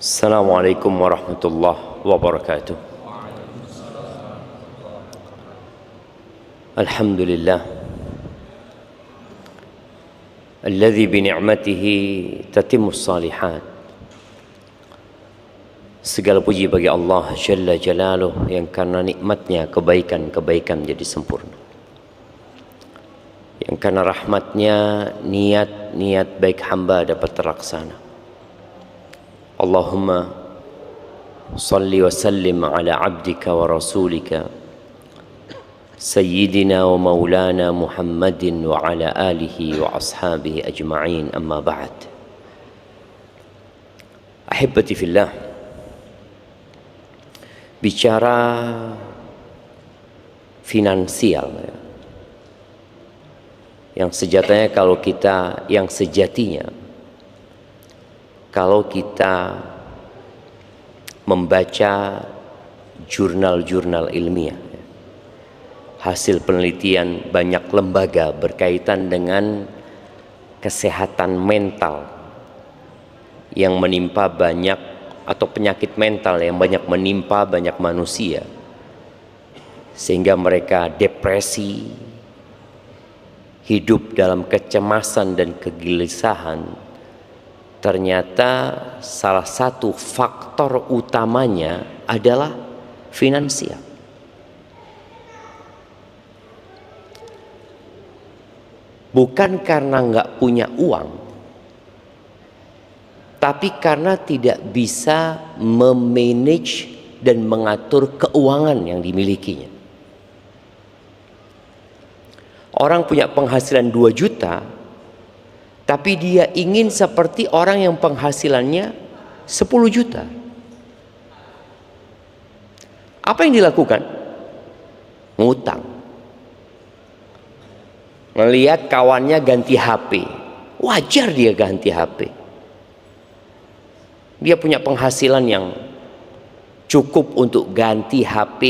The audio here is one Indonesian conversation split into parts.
Assalamualaikum warahmatullahi wabarakatuh. Alhamdulillah alladzi bi ni'matihi tatimmus shalihat. Segala puji bagi Allah Jalla Jalaluh yang karena nikmatnya kebaikan-kebaikan jadi sempurna, yang karena rahmatnya niat-niat baik hamba dapat terlaksana. Allahumma salli wa sallim ala abdika wa rasulika Sayyidina wa maulana Muhammadin wa ala alihi wa ashabihi ajma'in, amma ba'd. Ahibati fillah, bicara finansial yang sejatinya kalau kita membaca jurnal-jurnal ilmiah, hasil penelitian banyak lembaga berkaitan dengan kesehatan mental yang menimpa banyak, atau penyakit mental yang banyak menimpa banyak manusia, sehingga mereka depresi, hidup dalam kecemasan dan kegelisahan. Ternyata salah satu faktor utamanya adalah finansial. Bukan karena nggak punya uang, tapi karena tidak bisa memanage dan mengatur keuangan yang dimilikinya. Orang punya penghasilan 2 juta, tapi dia ingin seperti orang yang penghasilannya 10 juta. Apa yang dilakukan? Ngutang. Melihat kawannya ganti HP, wajar dia ganti HP. Dia punya penghasilan yang cukup untuk ganti HP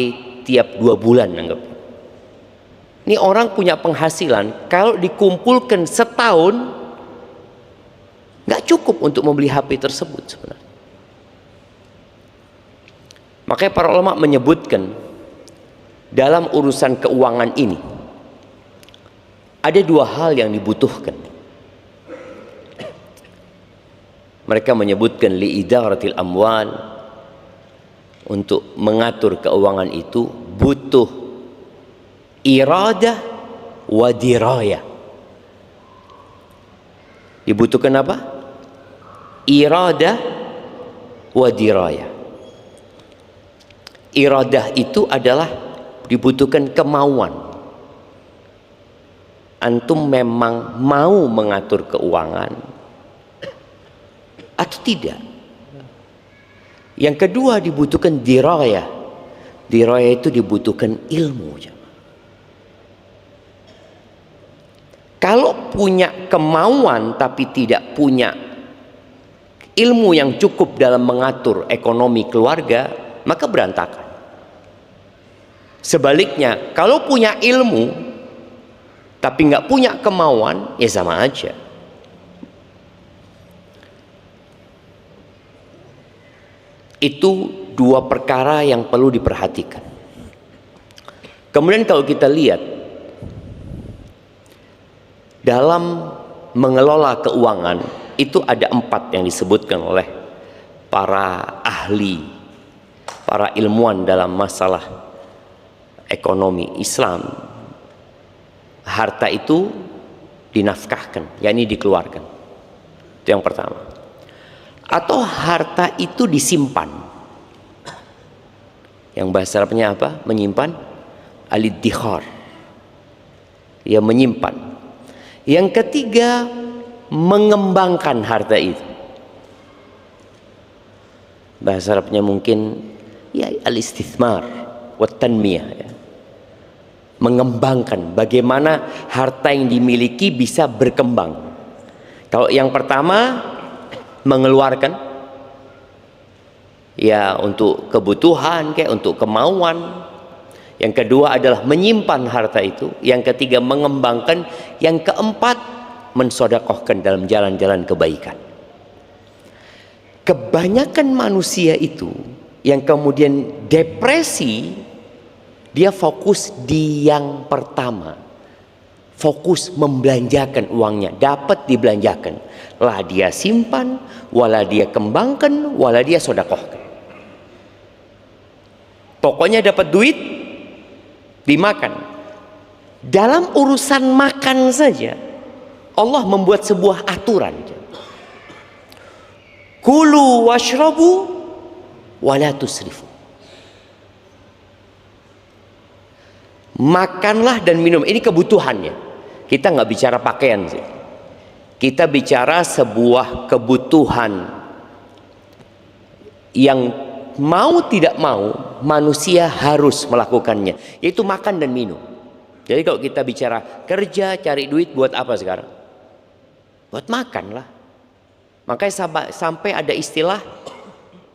tiap 2 bulan, anggap. Ini orang punya penghasilan, kalau dikumpulkan setahun nggak cukup untuk membeli HP tersebut sebenarnya. Makanya para ulama menyebutkan dalam urusan keuangan ini ada 2 hal yang dibutuhkan. Mereka menyebutkan liidaratil amwal, untuk mengatur keuangan itu butuh iradah wa dirayah. Dibutuhkan apa? Iradah wa dirayah. Iradah itu adalah dibutuhkan kemauan. Antum memang mau mengatur keuangan atau tidak. Yang kedua dibutuhkan dirayah. Dirayah itu dibutuhkan ilmu. Kalau punya kemauan tapi tidak punya ilmu yang cukup dalam mengatur ekonomi keluarga, maka berantakan. Sebaliknya, kalau punya ilmu tapi nggak punya kemauan, ya sama aja. Itu 2 perkara yang perlu diperhatikan. Kemudian kalau kita lihat dalam mengelola keuangan, itu ada 4 yang disebutkan oleh para ahli, para ilmuwan dalam masalah ekonomi Islam. Harta itu dinafkahkan, yakni dikeluarkan. Itu yang pertama. Atau harta itu disimpan. Yang bahasa Arabnya apa? Menyimpan. Al-iddikhar. Ya, menyimpan. Yang ketiga, mengembangkan harta itu. Bahasa Arabnya mungkin ya al-istithmar wa tanmiyah, ya. Mengembangkan bagaimana harta yang dimiliki bisa berkembang. Kalau yang pertama mengeluarkan, ya untuk kebutuhan, kayak untuk kemauan. Yang kedua adalah menyimpan harta itu. Yang ketiga mengembangkan. Yang keempat mensodakohkan dalam jalan-jalan kebaikan. Kebanyakan manusia itu yang kemudian depresi, dia fokus di yang pertama, fokus membelanjakan uangnya, dapat dibelanjakan, lah dia simpan, wala dia kembangkan, wala dia sodakohkan. Pokoknya dapat duit dimakan. Dalam urusan makan saja Allah membuat sebuah aturan, kulu washrabu wala tusrifu. Makanlah dan minum, ini kebutuhannya. Kita nggak bicara pakaian sih. Kita bicara sebuah kebutuhan yang mau tidak mau manusia harus melakukannya, yaitu makan dan minum. Jadi kalau kita bicara kerja, cari duit buat apa sekarang? Buat makan lah. Makanya sampai ada istilah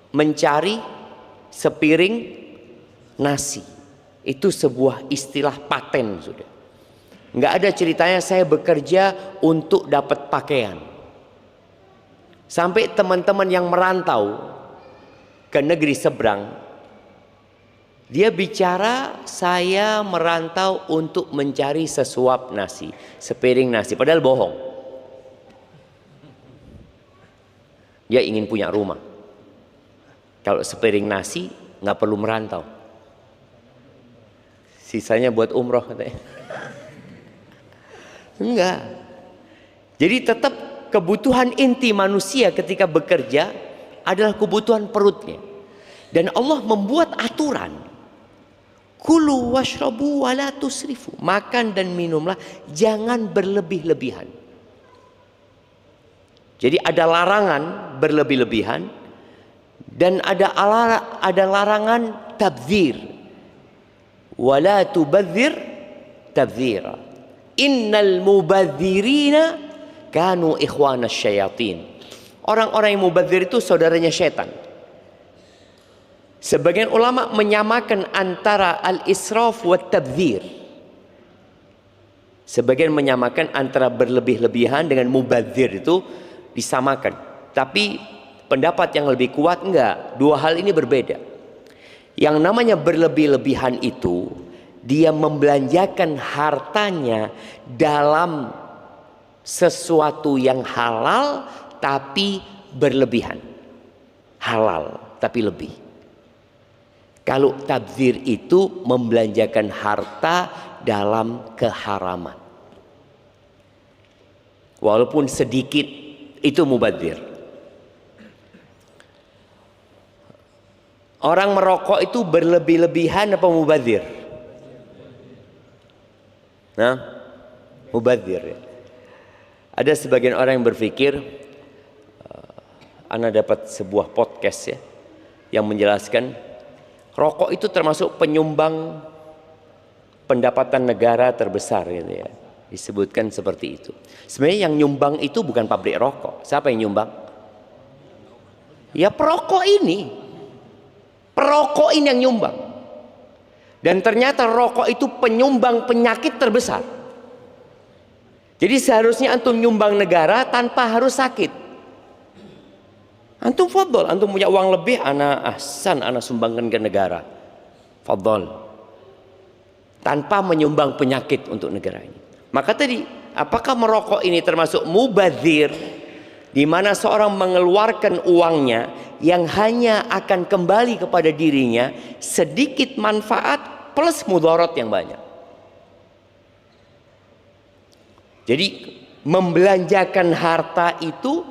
mencari sepiring nasi. Itu sebuah istilah paten sudah. Nggak ada ceritanya saya bekerja untuk dapat pakaian. Sampai teman-teman yang merantau ke negeri seberang, dia bicara saya merantau untuk mencari sesuap nasi, sepiring nasi, padahal bohong. Dia ingin punya rumah. Kalau sepiring nasi nggak perlu merantau. Sisanya buat umroh katanya. Enggak. Jadi tetap kebutuhan inti manusia ketika bekerja adalah kebutuhan perutnya. Dan Allah membuat aturan. Kulu washrabu wala tusrifu. Makan dan minumlah, jangan berlebih-lebihan. Jadi ada larangan berlebih-lebihan dan ada larangan tabdzir. Wala tubadzir tabdzira. Innal mubadzirina kanu ikhwanas syayatin. Orang-orang yang mubadzir itu saudaranya syaitan. Sebagian ulama menyamakan antara al-israf wa tabdzir. Sebagian menyamakan antara berlebih-lebihan dengan mubadzir, itu disamakan. Tapi pendapat yang lebih kuat enggak, dua hal ini berbeda. Yang namanya berlebih-lebihan itu dia membelanjakan hartanya dalam sesuatu yang halal tapi berlebihan. Halal tapi lebih. Kalau tabdzir itu membelanjakan harta dalam keharaman. Walaupun sedikit itu mubadzir. Orang merokok itu berlebih-lebihan apa mubadzir? Nah, mubadzir ya. Ada sebagian orang yang berpikir, Ana dapat sebuah podcast ya, yang menjelaskan rokok itu termasuk penyumbang pendapatan negara terbesar gitu ya. Disebutkan seperti itu. Sebenarnya yang nyumbang itu bukan pabrik rokok. Siapa yang nyumbang? Ya perokok ini. Perokok ini yang nyumbang. Dan ternyata rokok itu penyumbang penyakit terbesar. Jadi seharusnya antum nyumbang negara tanpa harus sakit. Antum fadol, antum punya uang lebih, ana sumbangkan ke negara. Fadol. Tanpa menyumbang penyakit untuk negara ini. Maka tadi, apakah merokok ini termasuk mubadzir, di mana seorang mengeluarkan uangnya yang hanya akan kembali kepada dirinya sedikit manfaat plus mudarat yang banyak. Jadi membelanjakan harta itu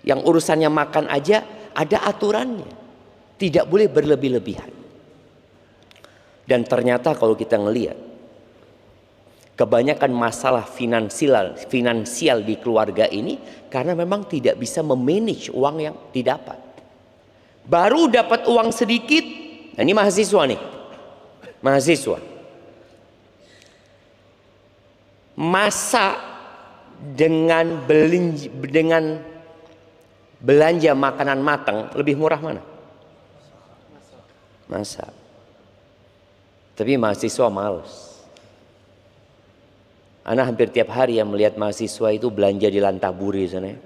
yang urusannya makan aja ada aturannya, tidak boleh berlebih-lebihan. Dan ternyata kalau kita ngelihat kebanyakan masalah finansial di keluarga ini karena memang tidak bisa memanage uang yang didapat. Baru dapat uang sedikit, nah ini mahasiswa nih, mahasiswa. Masa dengan belanja makanan matang lebih murah mana? Masa. Tapi mahasiswa males. Ana hampir tiap hari yang melihat mahasiswa itu belanja di Lantaburi sana.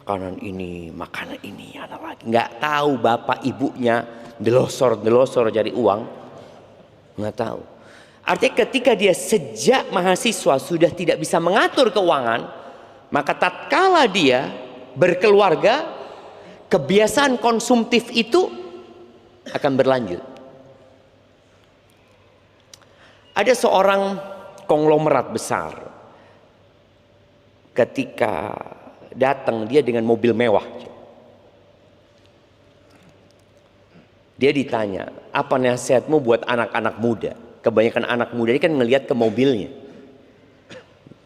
makanan ini, ada lagi. Nggak tahu bapak ibunya delosor cari uang, nggak tahu. Artinya ketika dia sejak mahasiswa sudah tidak bisa mengatur keuangan, maka tatkala dia berkeluarga, kebiasaan konsumtif itu akan berlanjut. Ada seorang konglomerat besar, ketika datang dia dengan mobil mewah. Dia ditanya, apa nasihatmu buat anak-anak muda? Kebanyakan anak muda ini kan ngelihat ke mobilnya,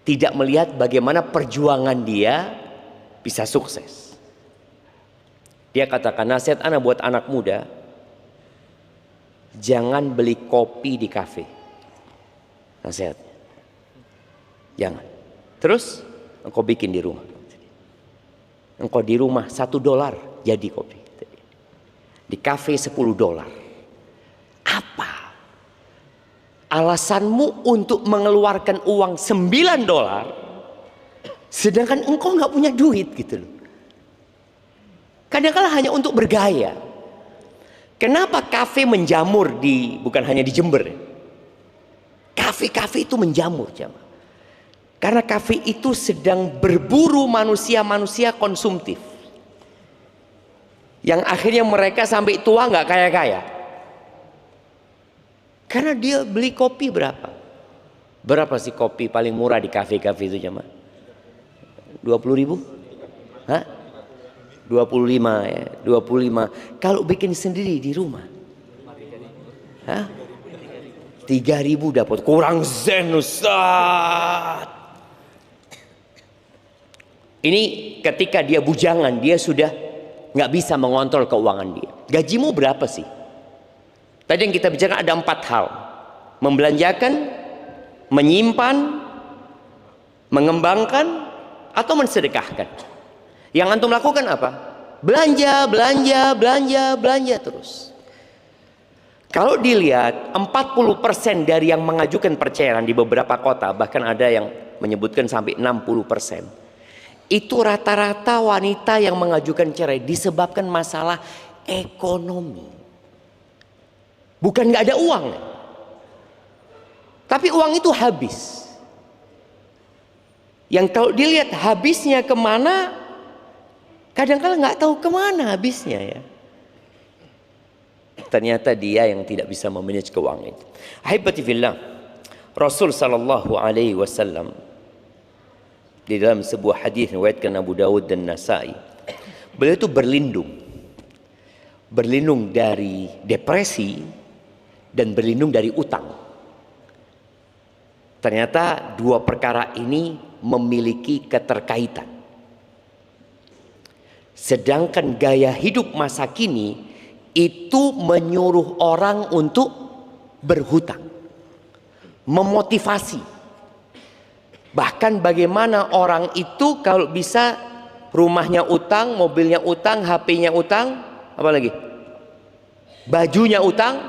tidak melihat bagaimana perjuangan dia bisa sukses. Dia katakan, nasihat anak buat anak muda, jangan beli kopi di kafe. Nasihatnya, jangan. Terus engkau bikin di rumah. Engkau di rumah $1 jadi kopi. Di kafe $10. Apa alasanmu untuk mengeluarkan uang $9 sedangkan engkau nggak punya duit gitu loh. Kadang-kadang hanya untuk bergaya. Kenapa kafe menjamur bukan hanya di Jember? Kafe-kafe itu menjamur, jamaah. Karena kafe itu sedang berburu manusia-manusia konsumtif, yang akhirnya mereka sampai tua nggak kaya-kaya. Karena dia beli kopi berapa? Berapa sih kopi paling murah di kafe-kafe itu, jamaah? 20.000? Hah? 25 ya, 25. Kalau bikin sendiri di rumah, hah? 3.000 dapat, kurang zen Ustaz. Ini ketika dia bujangan, dia sudah nggak bisa mengontrol keuangan dia. Gajimu berapa sih? Tadi yang kita bicarakan ada 4 hal: membelanjakan, menyimpan, mengembangkan, atau mensedekahkan. Yang antum lakukan apa? Belanja terus. Kalau dilihat 40% dari yang mengajukan perceraian di beberapa kota, bahkan ada yang menyebutkan sampai 60%, itu rata-rata wanita yang mengajukan cerai disebabkan masalah ekonomi. Bukan nggak ada uang, tapi uang itu habis. Yang kalau dilihat habisnya kemana, kadang-kadang nggak tahu kemana habisnya ya. Ternyata dia yang tidak bisa memanage keuangan itu. Ahibati fillah, Rasul sallallahu alaihi wasallam di dalam sebuah hadis riwayatkan Abu Dawud dan Nasai, beliau itu berlindung dari depresi dan berlindung dari utang. Ternyata dua perkara ini memiliki keterkaitan. Sedangkan gaya hidup masa kini itu menyuruh orang untuk berhutang, memotivasi. Bahkan bagaimana orang itu kalau bisa rumahnya utang, mobilnya utang, HP-nya utang, apa lagi? Bajunya utang,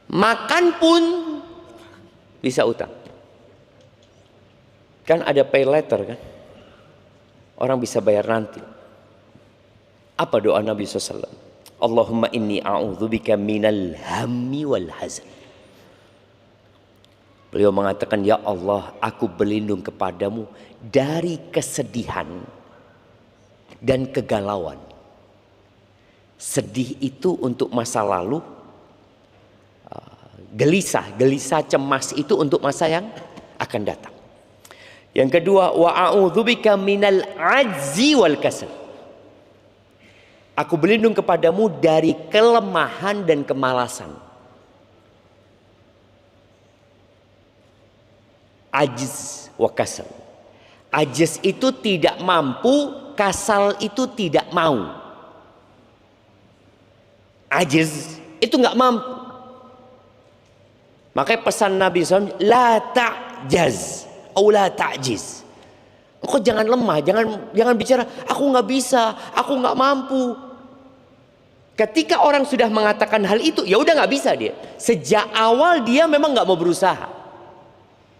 makan pun bisa utang. Kan ada pay later kan? Orang bisa bayar nanti. Apa doa Nabi SAW? Allahumma inni a'udzubika minal hammi wal hazan. Beliau mengatakan, ya Allah, aku berlindung kepadamu dari kesedihan dan kegalauan. Sedih itu untuk masa lalu, gelisah cemas itu untuk masa yang akan datang. Yang kedua, wa a'udzubika minal ajzi wal kasal. Aku berlindung kepadamu dari kelemahan dan kemalasan. Ajiz wa kasal. Ajiz itu tidak mampu, kasal itu tidak mau. Ajiz itu nggak mampu. Makanya pesan Nabi SAW, la ta'jaz, atau la ta'jiz. Engkau jangan lemah, jangan bicara, aku nggak bisa, aku nggak mampu. Ketika orang sudah mengatakan hal itu, ya udah nggak bisa dia. Sejak awal dia memang nggak mau berusaha.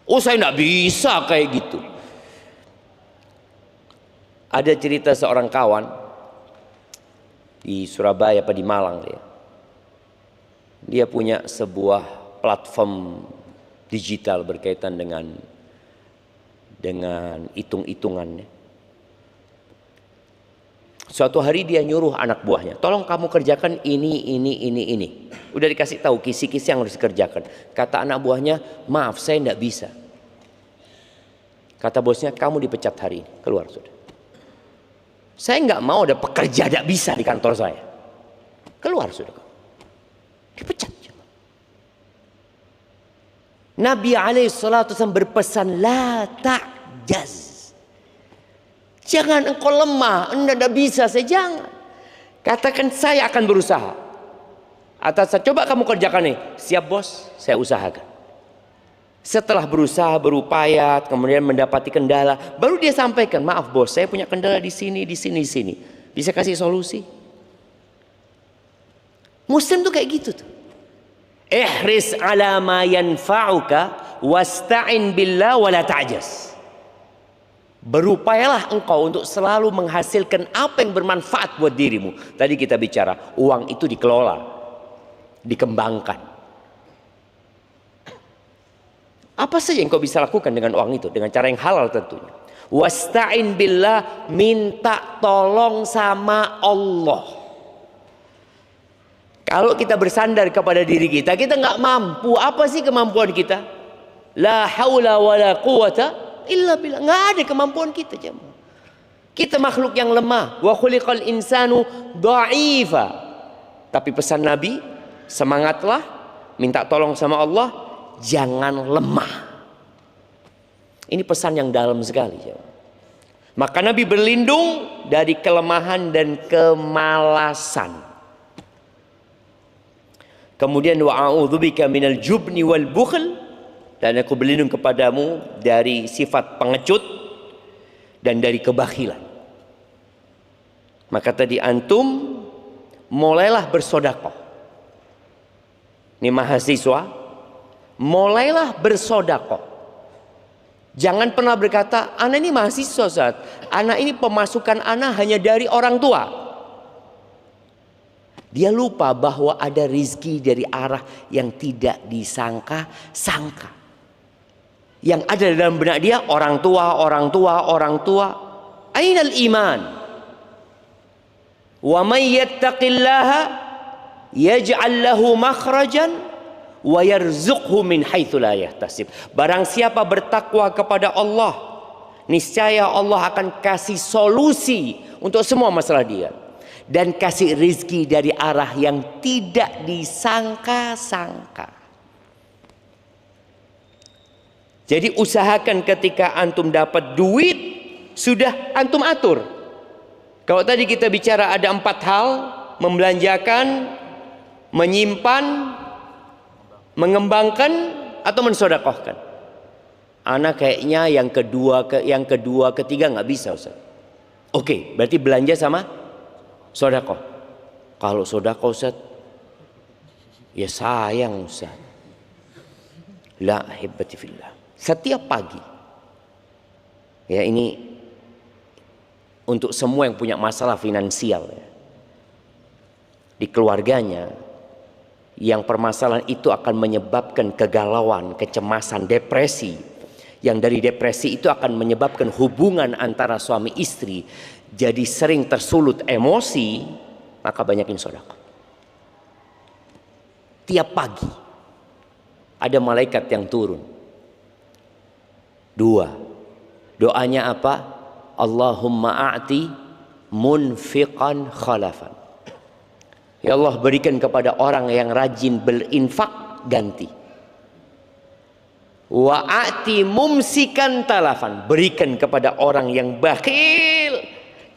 Oh, saya nggak bisa kayak gitu. Ada cerita seorang kawan di Surabaya apa di Malang dia. Dia punya sebuah platform digital berkaitan dengan hitung-hitungannya. Suatu hari dia nyuruh anak buahnya, tolong kamu kerjakan ini. Udah dikasih tahu kisi-kisi yang harus dikerjakan. Kata anak buahnya, maaf saya tidak bisa. Kata bosnya, kamu dipecat hari ini, keluar sudah. Saya nggak mau ada pekerja tidak bisa di kantor saya. Keluar sudah. Dipecat. Nabi SAW berpesan, la ta'jaz. Jangan engkau lemah, anda tidak bisa, saya jangan. Katakan saya akan berusaha. Atas coba kamu kerjakan nih, siap bos, saya usahakan. Setelah berusaha, berupaya, kemudian mendapati kendala, baru dia sampaikan, maaf bos, saya punya kendala di sini. Bisa kasih solusi? Muslim tuh kayak gitu tuh. Ihris ala ma yanfa'uka wasta'in billah wala ta'jaz. Berupayalah engkau untuk selalu menghasilkan apa yang bermanfaat buat dirimu. Tadi kita bicara, uang itu dikelola, dikembangkan. Apa saja yang kau bisa lakukan dengan uang itu? Dengan cara yang halal tentunya. Wasta'in billah, minta tolong sama Allah. Kalau kita bersandar kepada diri kita nggak mampu. Apa sih kemampuan kita? La haula wa la quwata illa billah. Nggak ada kemampuan kita, jemaah. Kita makhluk yang lemah. Wa khuliqal insanu dha'ifa. Tapi pesan Nabi, semangatlah, minta tolong sama Allah, jangan lemah. Ini pesan yang dalam sekali, jemaah. Maka Nabi berlindung dari kelemahan dan kemalasan. Kemudian wa a'udzubika minal jubni wal bukhl. Dan aku berlindung kepadamu dari sifat pengecut dan dari kebakilan. Maka tadi antum mulailah bersodakoh. Ini mahasiswa, mulailah bersodakoh. Jangan pernah berkata, anak ini mahasiswa Ustaz, anak ini pemasukan anak hanya dari orang tua. Dia lupa bahwa ada rizki dari arah yang tidak disangka-sangka. Yang ada dalam benak dia orang tua. Ainal iman? Wa may yattaqillaha yaj'al lahu makhrajan wa yarzuqhu min haitsu la yahtasib. Barang siapa bertakwa kepada Allah, niscaya Allah akan kasih solusi untuk semua masalah dia dan kasih rizki dari arah yang tidak disangka-sangka. Jadi usahakan ketika antum dapat duit, sudah antum atur. Kalau tadi kita bicara ada 4 hal, membelanjakan, menyimpan, mengembangkan, atau mensodakohkan. Anak kayaknya yang kedua, ketiga nggak bisa Ustaz. Oke, berarti belanja sama sodakoh. Kalau sodakoh Ustaz, ya sayang Ustaz. La hibbati fillah. Setiap pagi, ya ini untuk semua yang punya masalah finansial ya, di keluarganya, yang permasalahan itu akan menyebabkan kegalauan, kecemasan, depresi, yang dari depresi itu akan menyebabkan hubungan antara suami istri jadi sering tersulut emosi, maka banyakin sedekah. Tiap pagi ada malaikat yang turun. 2, doanya apa? Allahumma a'ti munfiqan khalafan. Ya Allah, berikan kepada orang yang rajin berinfak ganti. Wa a'ti mumsikan talafan, berikan kepada orang yang bakhil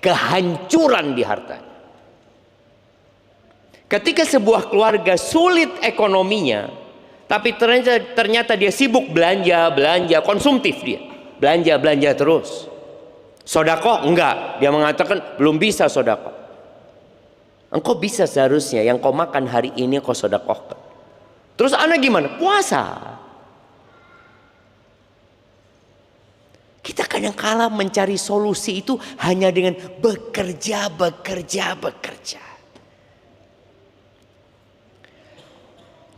kehancuran di hartanya. Ketika sebuah keluarga sulit ekonominya, tapi ternyata dia sibuk belanja, konsumtif dia. Belanja terus. Sodakoh enggak. Dia mengatakan belum bisa sodakoh. Engkau bisa seharusnya yang kau makan hari ini kau sodakohkan. Terus anak gimana? Puasa. Kita kadang-kala mencari solusi itu hanya dengan bekerja.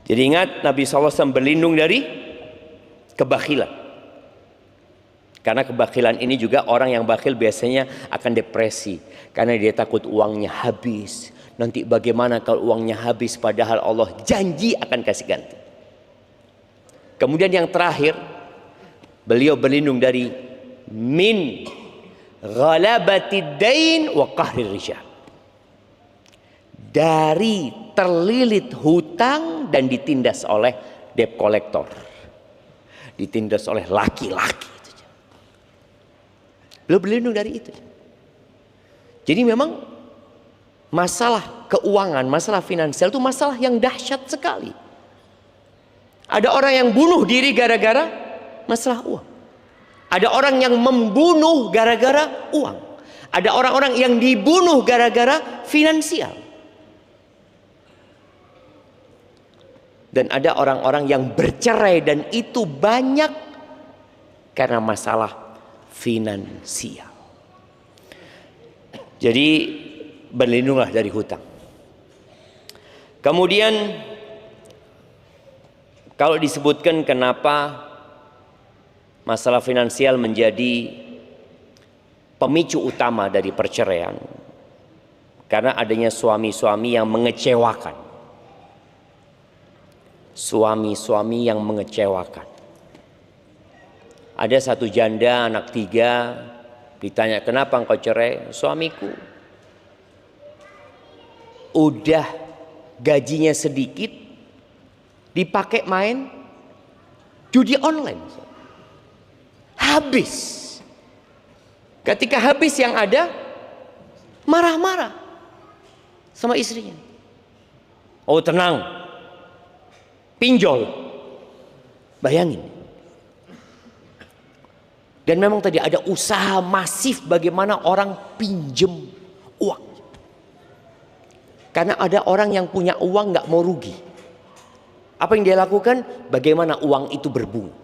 Jadi ingat, Nabi SAW berlindung dari kebakhilan. Karena kebakhilan ini juga orang yang bakhil biasanya akan depresi. Karena dia takut uangnya habis. Nanti bagaimana kalau uangnya habis padahal Allah janji akan kasih ganti. Kemudian yang terakhir, beliau berlindung dari min ghalabatid dain wa qahrir rijal. Dari terlilit hutang dan ditindas oleh debt collector. Ditindas oleh laki-laki. Beliau berlindung dari itu. Jadi memang masalah keuangan, masalah finansial itu masalah yang dahsyat sekali. Ada orang yang bunuh diri gara-gara masalah uang. Ada orang yang membunuh gara-gara uang. Ada orang-orang yang dibunuh gara-gara finansial. Dan ada orang-orang yang bercerai dan itu banyak karena masalah finansial. Jadi berlindunglah dari hutang. Kemudian kalau disebutkan kenapa masalah finansial menjadi pemicu utama dari perceraian, karena adanya suami-suami yang mengecewakan. Suami-suami yang mengecewakan. Ada satu janda anak 3 ditanya, kenapa engkau cerai? Suamiku udah gajinya sedikit dipakai main judi online. Habis. Ketika habis yang ada marah-marah sama istrinya. Oh tenang, pinjol. Bayangin. Dan memang tadi ada usaha masif bagaimana orang pinjem uang. Karena ada orang yang punya uang nggak mau rugi. Apa yang dia lakukan? Bagaimana uang itu berbunga.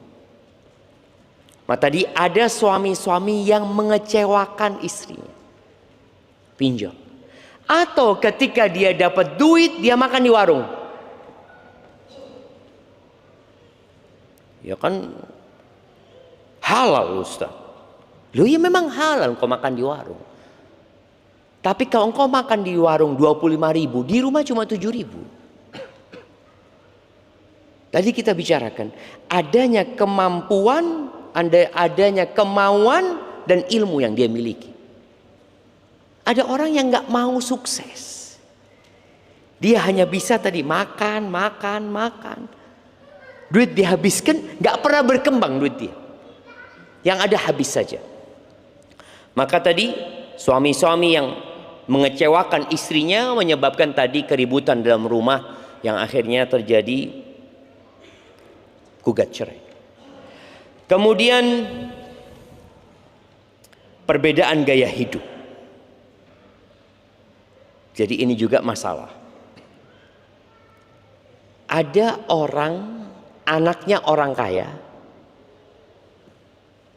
Maka tadi ada suami-suami yang mengecewakan istrinya. Pinjol. Atau ketika dia dapat duit, dia makan di warung. Ya kan halal Ustaz. Loh ya memang halal kau makan di warung. Tapi kalau engkau makan di warung 25.000, di rumah cuma 7.000. Tadi kita bicarakan adanya kemampuan, adanya kemauan dan ilmu yang dia miliki. Ada orang yang nggak mau sukses. Dia hanya bisa tadi makan. Duit dihabiskan, nggak pernah berkembang duit dia. Yang ada habis saja. Maka tadi suami-suami yang mengecewakan istrinya menyebabkan tadi keributan dalam rumah yang akhirnya terjadi gugat cerai. Kemudian perbedaan gaya hidup. Jadi ini juga masalah. Ada orang, anaknya orang kaya,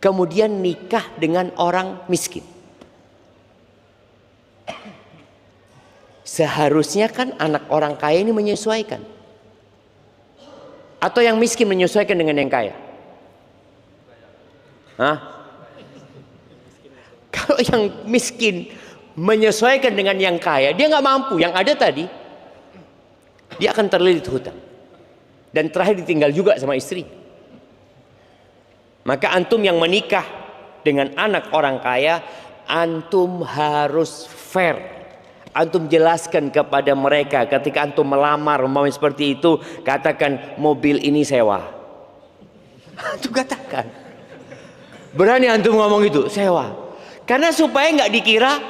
kemudian nikah dengan orang miskin. Seharusnya kan anak orang kaya ini menyesuaikan. Atau yang miskin menyesuaikan dengan yang kaya? Hah? Kalau yang miskin menyesuaikan dengan yang kaya, dia nggak mampu. Yang ada tadi, dia akan terlilit hutang. Dan terakhir ditinggal juga sama istri. Maka antum yang menikah dengan anak orang kaya, antum harus fair. Antum jelaskan kepada mereka ketika antum melamar mau seperti itu, katakan mobil ini sewa. Antum katakan. Berani antum ngomong itu, sewa. Karena supaya nggak dikira,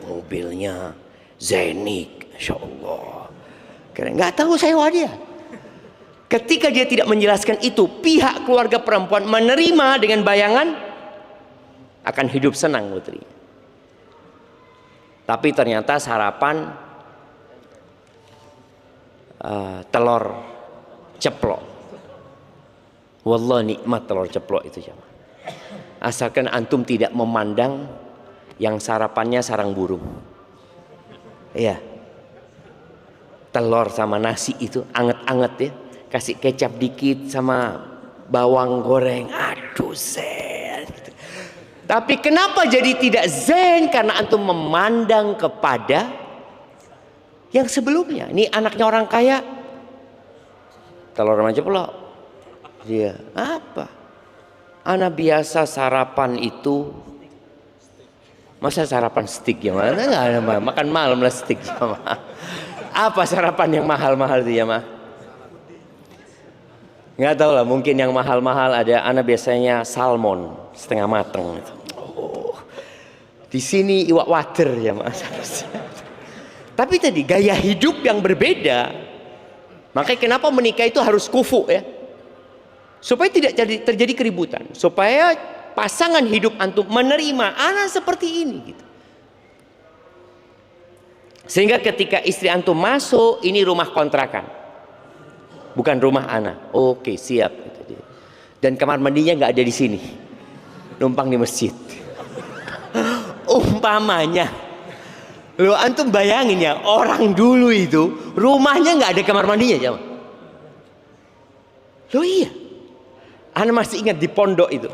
mobilnya Zenik, Insya Allah. Karena nggak tahu sewa dia. Ketika dia tidak menjelaskan itu, pihak keluarga perempuan menerima dengan bayangan akan hidup senang putri. Tapi ternyata sarapan telur ceplok. Wallah nikmat telur ceplok itu jemaah. Asalkan antum tidak memandang yang sarapannya sarang burung. Iya. Telur sama nasi itu anget-anget ya. Kasih kecap dikit sama bawang goreng. Aduh zen. Tapi kenapa jadi tidak zen? Karena antum memandang kepada yang sebelumnya. Ini anaknya orang kaya, telur sama ceplok. Dia apa? Anak biasa sarapan itu, masa sarapan steak ya mah? Makan malam lah steak ya mah. Apa sarapan yang mahal-mahal itu ya mah? Nggak tahu lah, mungkin yang mahal-mahal ada. Anak biasanya salmon setengah mateng. Oh, di sini iwak water ya mah. Tapi tadi gaya hidup yang berbeda. Makanya kenapa menikah itu harus kufu ya? Supaya tidak terjadi keributan, supaya pasangan hidup antum menerima anak seperti ini gitu. Sehingga ketika istri antum masuk, ini rumah kontrakan, bukan rumah anak. Oke, siap. Dan kamar mandinya nggak ada di sini, numpang di masjid. Umpamanya, lo antum bayangin ya, orang dulu itu rumahnya nggak ada kamar mandinya, jamaah. Lo iya. Anda masih ingat di pondok itu,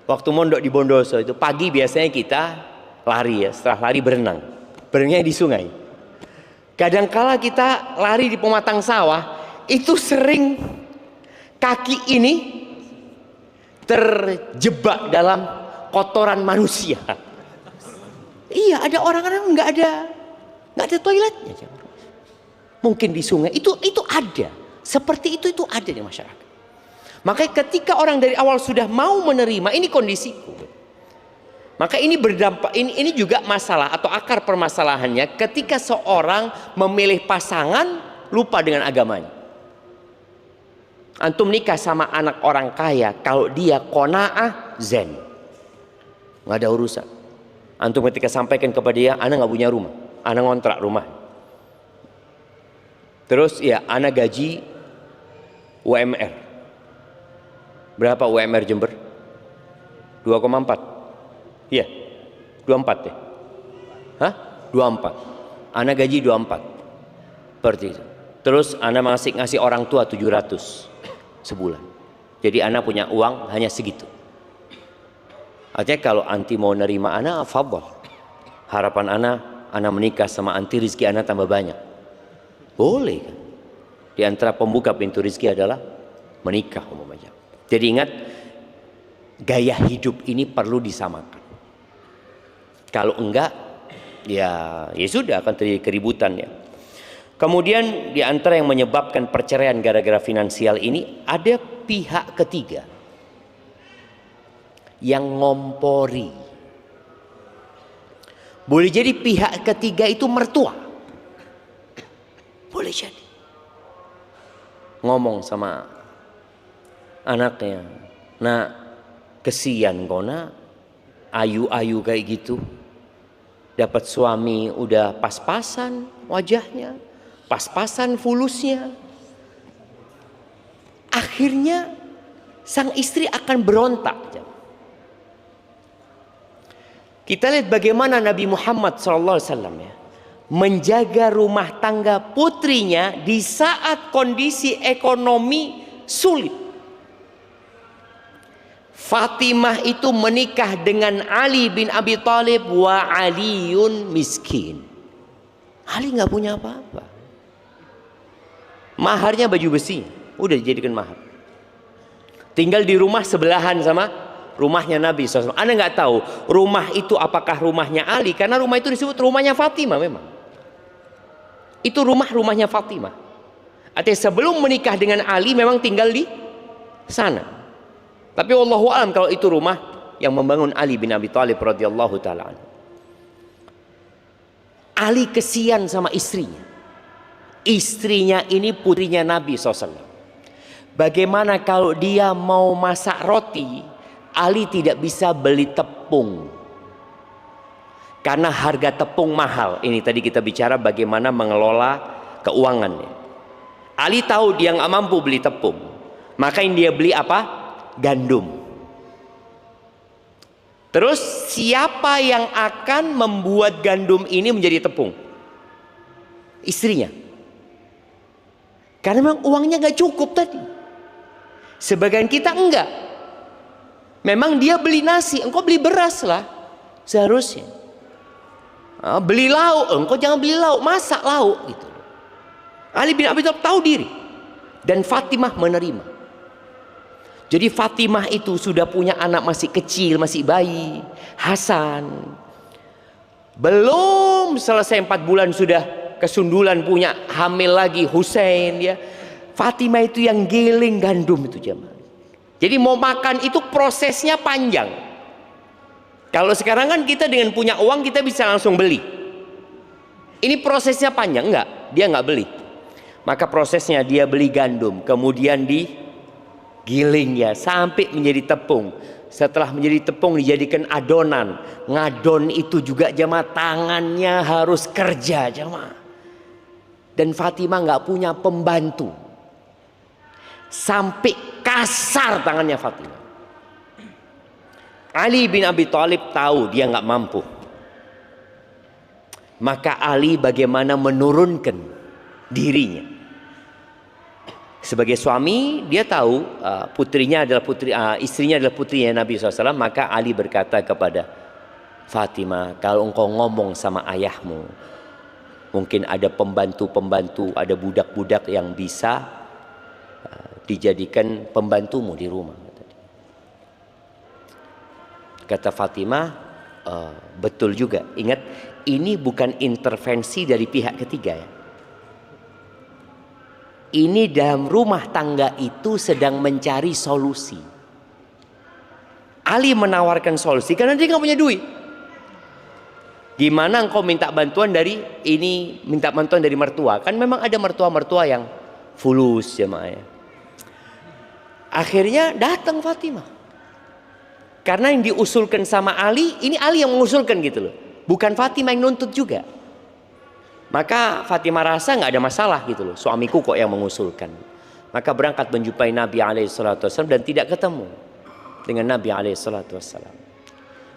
waktu mondok di Bondoso itu pagi biasanya kita lari ya, setelah lari berenangnya di sungai. Kadangkala kita lari di pematang sawah, itu sering kaki ini terjebak dalam kotoran manusia. Iya, ada orang-orang nggak ada toiletnya. Mungkin di sungai itu ada, seperti itu ada di masyarakat. Makanya ketika orang dari awal sudah mau menerima ini kondisiku, maka ini berdampak, ini juga masalah atau akar permasalahannya ketika seorang memilih pasangan lupa dengan agamanya. Antum nikah sama anak orang kaya, kalau dia qanaah zen, nggak ada urusan. Antum ketika sampaikan kepada dia, anak nggak punya rumah, anak ngontrak rumah. Terus ya, anak gaji UMR. Berapa UMR Jember? 2,4. Iya. 24 deh. Hah? 24. Anak gaji 24. Seperti itu. Terus anak masih ngasih orang tua 700 sebulan. Jadi anak punya uang hanya segitu. Artinya kalau anti mau nerima anak, fadhal. Harapan anak menikah sama anti, rizki anak tambah banyak. Boleh kan? Di antara pembuka pintu rizki adalah menikah umumnya. Jadi ingat, gaya hidup ini perlu disamakan. Kalau enggak, ya sudah akan terjadi keributan ya. Kemudian di antara yang menyebabkan perceraian gara-gara finansial ini, ada pihak ketiga yang ngompori. Boleh jadi pihak ketiga itu mertua. Boleh jadi. Ngomong sama anaknya, nah kesian kona, ayu-ayu kayak gitu, dapat suami udah pas-pasan wajahnya, pas-pasan fulusnya. Akhirnya sang istri akan berontak. Kita lihat bagaimana Nabi Muhammad SAW ya, menjaga rumah tangga putrinya di saat kondisi ekonomi sulit. Fatimah itu menikah dengan Ali bin Abi Thalib wa Aliun miskin. Ali nggak punya apa-apa. Maharnya baju besi, udah dijadikan mahar. Tinggal di rumah sebelahan sama rumahnya Nabi SAW. Anda nggak tahu rumah itu apakah rumahnya Ali, karena rumah itu disebut rumahnya Fatimah memang. Itu rumahnya Fatimah. Artinya sebelum menikah dengan Ali memang tinggal di sana. Tapi wallahu a'lam kalau itu rumah yang membangun Ali bin Abi Thalib radhiyallahu taala. Ali kesian sama istrinya. Istrinya ini putrinya Nabi SAW. Bagaimana kalau dia mau masak roti, Ali tidak bisa beli tepung. Karena harga tepung mahal. Ini tadi kita bicara bagaimana mengelola keuangannya. Ali tahu dia nggak mampu beli tepung. Maka yang dia beli apa? Gandum. Terus siapa yang akan membuat gandum ini menjadi tepung? Istrinya. Karena memang uangnya gak cukup tadi. Sebagian kita enggak. Memang dia beli nasi, engkau beli beras lah seharusnya. Beli lauk, engkau jangan beli lauk, masak lauk gitu. Ali bin Abi Thalib tahu diri dan Fatimah menerima. Jadi Fatimah itu sudah punya anak masih kecil, masih bayi, Hasan. Belum selesai 4 bulan sudah kesundulan, punya hamil lagi Husain ya. Fatimah itu yang giling gandum itu jemaah. Jadi mau makan itu prosesnya panjang. Kalau sekarang kan kita dengan punya uang kita bisa langsung beli. Ini prosesnya panjang, enggak? Dia enggak beli. Maka prosesnya dia beli gandum, kemudian digiling ya sampai menjadi tepung. Setelah menjadi tepung dijadikan adonan. Ngadon itu juga jemaah tangannya harus kerja jemaah. Dan Fatimah nggak punya pembantu. Sampai kasar tangannya Fatimah. Ali bin Abi Thalib tahu dia nggak mampu. Maka Ali bagaimana menurunkan dirinya. Sebagai suami dia tahu putrinya adalah istrinya adalah putrinya Nabi SAW. Maka Ali berkata kepada Fatimah, kalau engkau ngomong sama ayahmu, mungkin ada pembantu-pembantu, ada budak-budak yang bisa dijadikan pembantumu di rumah. Kata Fatimah, betul juga. Ingat, ini bukan intervensi dari pihak ketiga ya. Ini dalam rumah tangga itu sedang mencari solusi. Ali menawarkan solusi karena dia nggak punya duit. Gimana engkau minta bantuan dari ini, minta bantuan dari mertua? Kan memang ada mertua-mertua yang fulus jemaah ya. Akhirnya datang Fatimah. Karena yang diusulkan sama Ali, ini Ali yang mengusulkan gitu loh. Bukan Fatimah yang nuntut juga. Maka Fatimah rasa nggak ada masalah gitu loh. Suamiku kok yang mengusulkan. Maka berangkat menjumpai Nabi SAW dan tidak ketemu dengan Nabi SAW.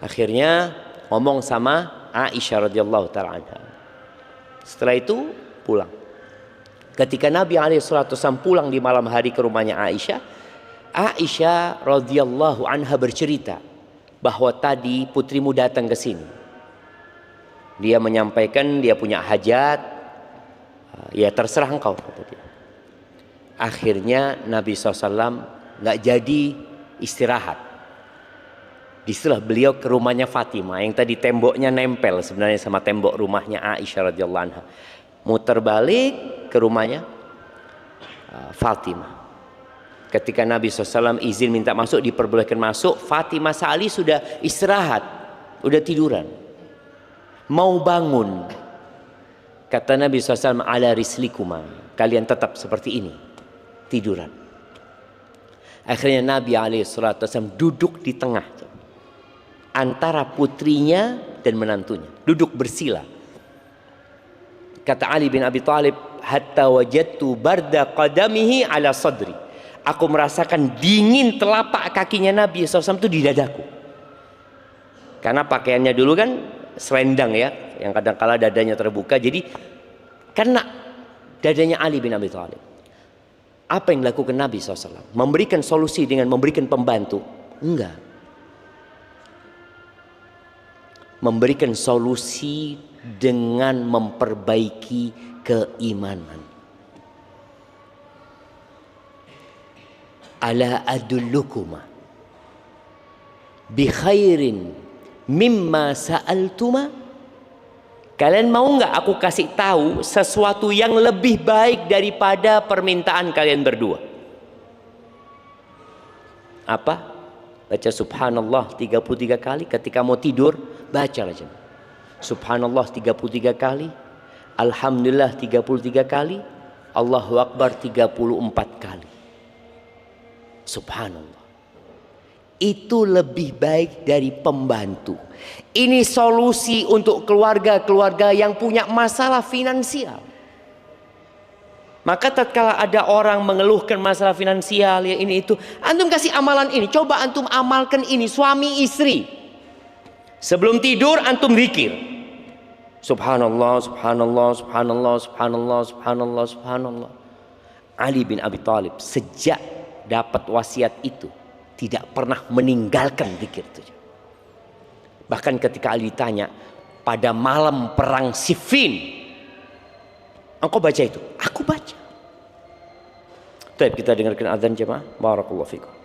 Akhirnya ngomong sama Aisyah radhiyallahu taala anha. Setelah itu pulang. Ketika Nabi SAW pulang di malam hari ke rumahnya Aisyah, Aisyah radhiyallahu anha bercerita bahwa tadi putrimu datang ke sini. Dia menyampaikan dia punya hajat. Ya terserah engkau kata dia. Akhirnya Nabi SAW nggak jadi istirahat. Setelah beliau ke rumahnya Fatimah yang tadi temboknya nempel sebenarnya sama tembok rumahnya Aisyah radhiyallahu anha. Muter balik ke rumahnya Fatimah. Ketika Nabi SAW izin minta masuk, diperbolehkan masuk, Fatimah Sa'ali sudah istirahat, udah tiduran, mau bangun. Kata Nabi SAW, ala rislikuma, kalian tetap seperti ini, tiduran. Akhirnya Nabi SAW duduk di tengah antara putrinya dan menantunya, duduk bersila. Kata Ali bin Abi Thalib, hatta wajadtu barda qadamihi ala sadri. Aku merasakan dingin telapak kakinya Nabi SAW itu di dadaku. Karena pakaiannya dulu kan selendang ya, yang kadang-kala dadanya terbuka. Jadi kena dadanya Ali bin Abi Thalib. Apa yang dilakukan Nabi SAW? Memberikan solusi dengan memberikan pembantu? Enggak. Memberikan solusi dengan memperbaiki keimanan. Ala adullukuma bi khairin mimma sa'altuma. Kalian mau nggak aku kasih tahu sesuatu yang lebih baik daripada permintaan kalian berdua? Apa? Baca subhanallah 33 kali ketika mau tidur, baca aja. Subhanallah 33 kali, alhamdulillah 33 kali, Allahu akbar 34 kali. Subhanallah. Itu lebih baik dari pembantu. Ini solusi untuk keluarga-keluarga yang punya masalah finansial. Maka tatkala ada orang mengeluhkan masalah finansial ya ini itu, antum kasih amalan ini, coba antum amalkan ini, suami istri. Sebelum tidur antum zikir. Subhanallah, subhanallah, subhanallah, subhanallah, subhanallah, subhanallah. Ali bin Abi Thalib sejak dapat wasiat itu tidak pernah meninggalkan zikir itu. Bahkan ketika Ali ditanya pada malam perang Siffin, engkau baca itu? Aku baca. Baik, kita dengarkan azan jemaah. Barakallahu fikum.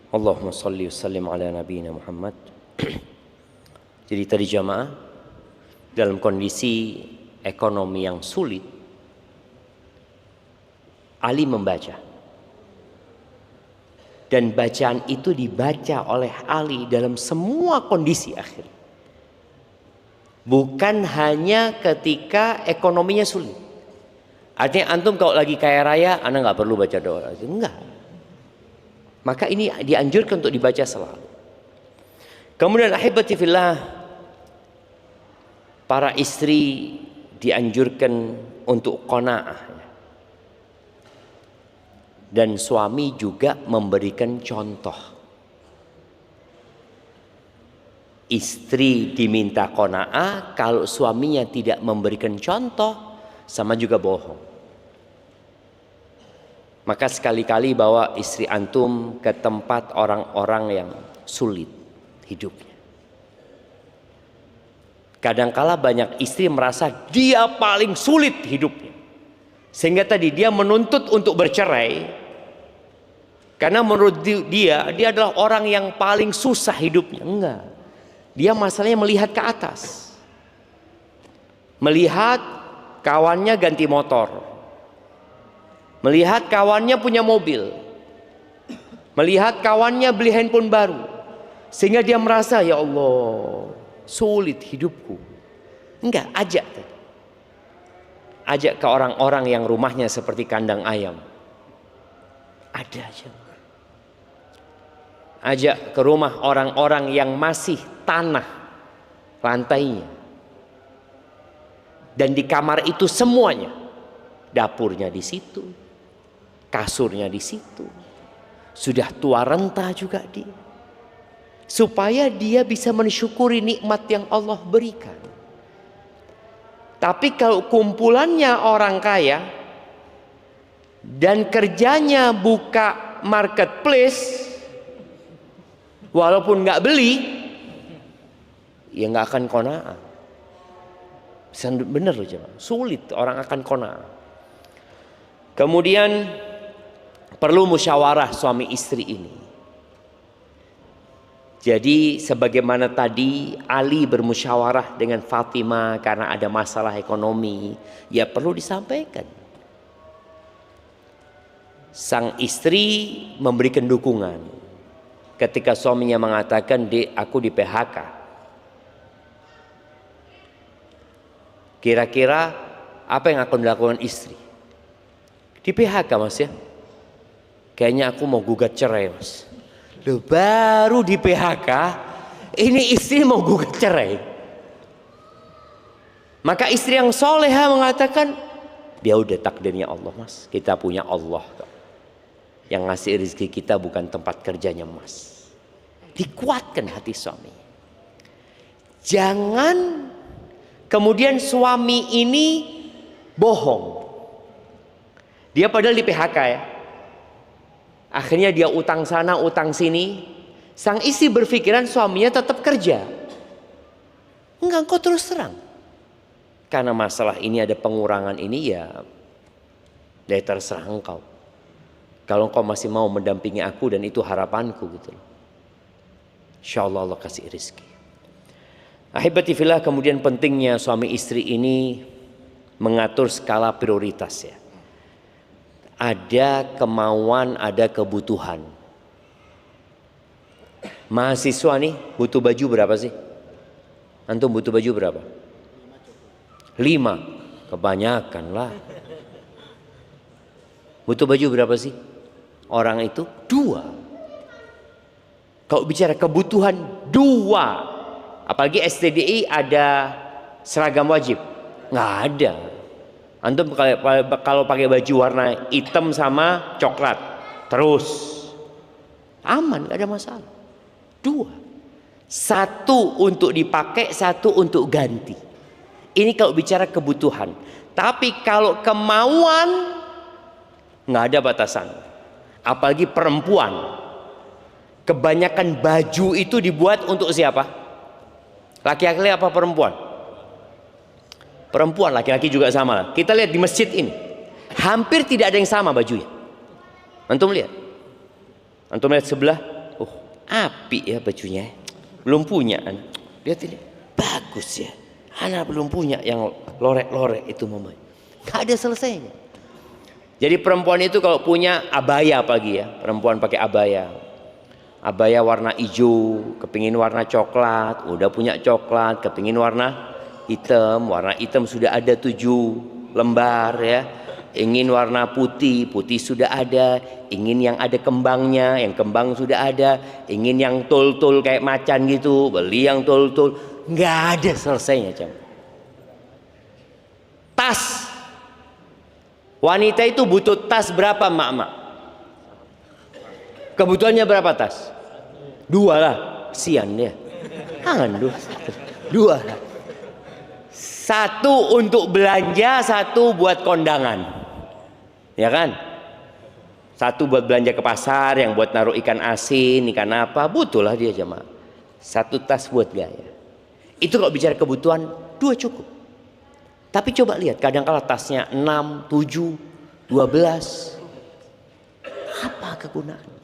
Allahumma salli wa sallim ala nabiyina Muhammad. Jadi tadi jamaah, dalam kondisi ekonomi yang sulit, Ali membaca. Dan bacaan itu dibaca oleh Ali dalam semua kondisi akhir. Bukan hanya ketika ekonominya sulit. Artinya antum kalau lagi kaya raya, anda nggak perlu baca doa. Enggak. Maka ini dianjurkan untuk dibaca selalu. Kemudian ahibati fillah, para istri dianjurkan untuk qanaah, dan suami juga memberikan contoh. Istri diminta qanaah, kalau suaminya tidak memberikan contoh, sama juga bohong. Maka sekali-kali bawa istri antum ke tempat orang-orang yang sulit hidupnya. Kadangkala banyak istri merasa dia paling sulit hidupnya, sehingga tadi dia menuntut untuk bercerai, karena menurut dia adalah orang yang paling susah hidupnya. Enggak, dia masalahnya melihat ke atas, melihat kawannya ganti motor, melihat kawannya punya mobil, melihat kawannya beli handphone baru, sehingga dia merasa, ya Allah, sulit hidupku. Enggak, ajak ke orang-orang yang rumahnya seperti kandang ayam. Ada aja. Ajak ke rumah orang-orang yang masih tanah lantainya, dan di kamar itu semuanya, dapurnya di situ, kasurnya di situ, sudah tua renta juga dia, supaya dia bisa mensyukuri nikmat yang Allah berikan. Tapi kalau kumpulannya orang kaya dan kerjanya buka marketplace, walaupun nggak beli, ya nggak akan qanaah. Bener loh jemaah, sulit orang akan qanaah. Kemudian perlu musyawarah suami istri ini. Jadi sebagaimana tadi Ali bermusyawarah dengan Fatimah karena ada masalah ekonomi, ya perlu disampaikan. Sang istri memberikan dukungan ketika suaminya mengatakan, "Dek, aku di PHK." Kira-kira apa yang akan dilakukan istri? Di PHK mas ya? Kayaknya aku mau gugat cerai mas. Loh, baru di PHK, ini istri mau gugat cerai. Maka istri yang soleha mengatakan, dia udah takdirnya Allah mas, kita punya Allah yang ngasih rezeki kita, bukan tempat kerjanya mas. Dikuatkan hati suami. Jangan kemudian suami ini bohong. Dia padahal di PHK ya, akhirnya dia utang sana utang sini. Sang istri berpikiran suaminya tetap kerja. Enggak, engkau terus terang, karena masalah ini ada pengurangan ini, ya terserah engkau. Kalau engkau masih mau mendampingi aku, dan itu harapanku gitu loh, insyaallah Allah kasih rezeki. Ahibati fillah, kemudian pentingnya suami istri ini mengatur skala prioritas ya. Ada kemauan, ada kebutuhan. Mahasiswa nih butuh baju berapa sih? Antum butuh baju berapa? 5. Kebanyakan lah. Butuh baju berapa sih? Orang itu 2. Kalau bicara kebutuhan 2. Apalagi STDI ada seragam wajib? Nggak ada. Antum kalau pakai baju warna hitam sama coklat terus aman, gak ada masalah. 2, 1 untuk dipakai, 1 untuk ganti. Ini kalau bicara kebutuhan. Tapi kalau kemauan nggak ada batasan. Apalagi perempuan, kebanyakan baju itu dibuat untuk siapa? Laki-laki apa perempuan? Perempuan, laki-laki juga sama. Kita lihat di masjid ini, hampir tidak ada yang sama bajunya. Antum lihat sebelah, oh api ya bajunya, belum punya. Lihat ini, bagus ya. Anak belum punya yang lorek-lorek itu mama. Gak ada selesainya. Jadi perempuan itu kalau punya abaya pagi ya, perempuan pakai abaya warna hijau, kepingin warna coklat, udah punya coklat, kepingin warna hitam sudah ada 7 lembar ya. ingin warna putih, putih sudah ada. Ingin yang ada kembangnya, yang kembang sudah ada. Ingin yang tul-tul kayak macan gitu, beli yang tul-tul. Nggak ada selesainya jemaah. Tas, wanita itu butuh tas berapa mak-mak? Kebutuhannya berapa tas? 2 lah, sian dia. Jangan 2 lah. 1 untuk belanja, 1 buat kondangan, ya kan? 1 buat belanja ke pasar, yang buat naruh ikan asin, ikan apa, butuhlah dia jemaah. 1 tas buat gaya. Itu kalau bicara kebutuhan 2 cukup. Tapi coba lihat, kadang-kala tasnya 6, 7, 12. Apa kegunaannya?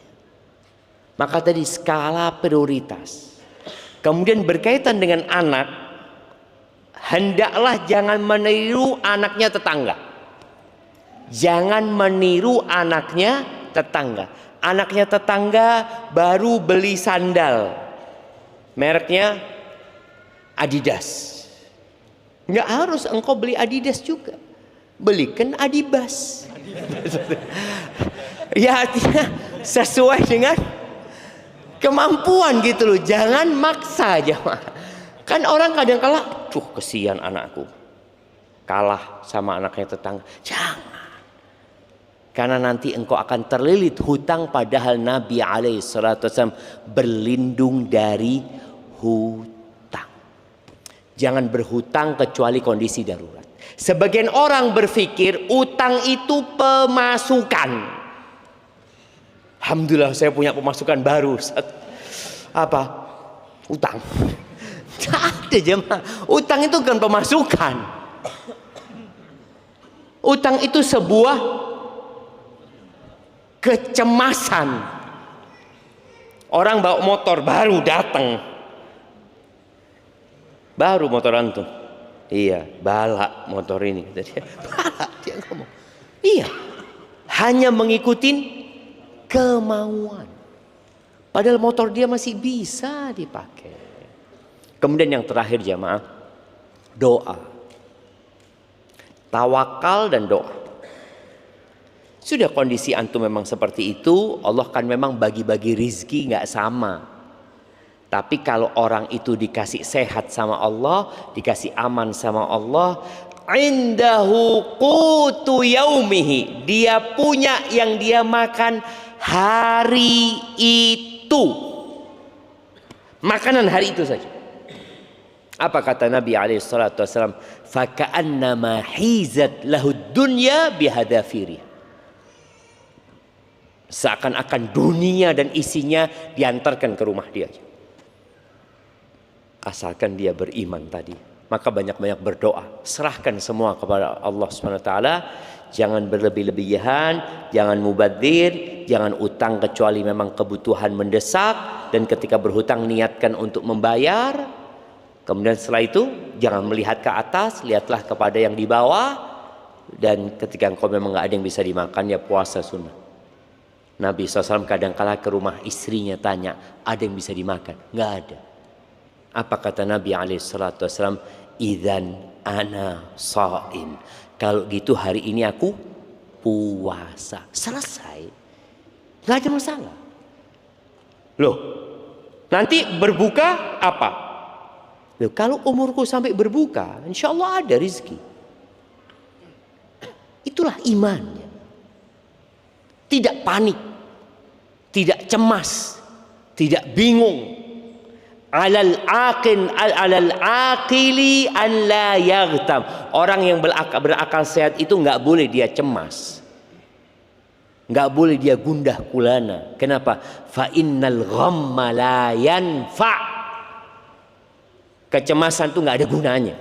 Maka tadi skala prioritas. Kemudian berkaitan dengan anak, hendaklah jangan meniru anaknya tetangga. Jangan meniru anaknya tetangga. Anaknya tetangga baru beli sandal, mereknya Adidas. Nggak harus engkau beli Adidas juga, belikan Adibas. Ya artinya sesuai dengan kemampuan gitu loh. Jangan maksa aja. Kan orang kadang kala, kesian anakku kalah sama anaknya tetangga. Jangan. Karena nanti engkau akan terlilit hutang, padahal Nabi SAW berlindung dari hutang. Jangan berhutang kecuali kondisi darurat. Sebagian orang berpikir utang itu pemasukan. Alhamdulillah saya punya pemasukan baru. Apa? Utang. Tidak ada jemaah. Utang itu bukan pemasukan. Utang itu sebuah kecemasan. Orang bawa motor baru datang, baru motor antum. Iya, balak motor ini. Balak dia ngomong. Iya, hanya mengikuti kemauan. Padahal motor dia masih bisa dipakai. Kemudian yang terakhir jamaah, doa. Tawakal dan doa. Sudah kondisi antum memang seperti itu, Allah kan memang bagi-bagi rizki nggak sama. Tapi kalau orang itu dikasih sehat sama Allah, dikasih aman sama Allah, indahu qutu yaumihi, dia punya yang dia makan hari itu. Makanan hari itu saja. Apa kata Nabi SAW? Faka'annama hizat lahud dunya bihadafiri. Seakan-akan dunia dan isinya diantarkan ke rumah dia. Asalkan dia beriman tadi. Maka banyak-banyak berdoa. Serahkan semua kepada Allah SWT. Jangan berlebih-lebihan, jangan mubadzir, jangan utang kecuali memang kebutuhan mendesak. Dan ketika berhutang niatkan untuk membayar. Kemudian setelah itu jangan melihat ke atas, lihatlah kepada yang di bawah. Dan ketika engkau memang nggak ada yang bisa dimakan, ya puasa sunnah. Nabi SAW kadang-kala ke rumah istrinya tanya, ada yang bisa dimakan? Nggak ada. Apa kata Nabi SAW? Idzan ana shaim. Kalau gitu hari ini aku puasa. Selesai. Nggak ada masalah. Loh, nanti berbuka apa? Loh, kalau umurku sampai berbuka, insya Allah ada rizki. Itulah imannya. Tidak panik, tidak cemas, tidak bingung. Alal aqili an la yaghtam. Orang yang berakal sehat itu nggak boleh dia cemas, nggak boleh dia gundah gulana. Kenapa? Fa innal ghamma la yanfa. Kecemasan itu nggak ada gunanya.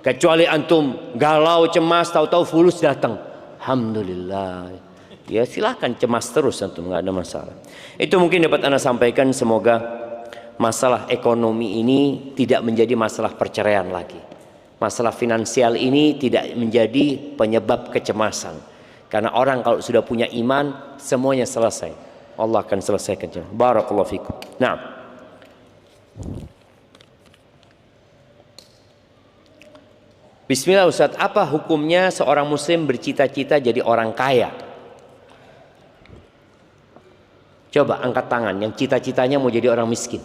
Kecuali antum galau cemas, tahu-tahu fulus datang. Alhamdulillah. Ya silahkan cemas terus antum, nggak ada masalah. Itu mungkin dapat Anda sampaikan. Semoga masalah ekonomi ini tidak menjadi masalah perceraian lagi. Masalah finansial ini tidak menjadi penyebab kecemasan. Karena orang kalau sudah punya iman, semuanya selesai. Allah akan selesaikan. Barakallahu fikum. Nah, Bismillah Ustaz, apa hukumnya seorang muslim bercita-cita jadi orang kaya? Coba angkat tangan yang cita-citanya mau jadi orang miskin.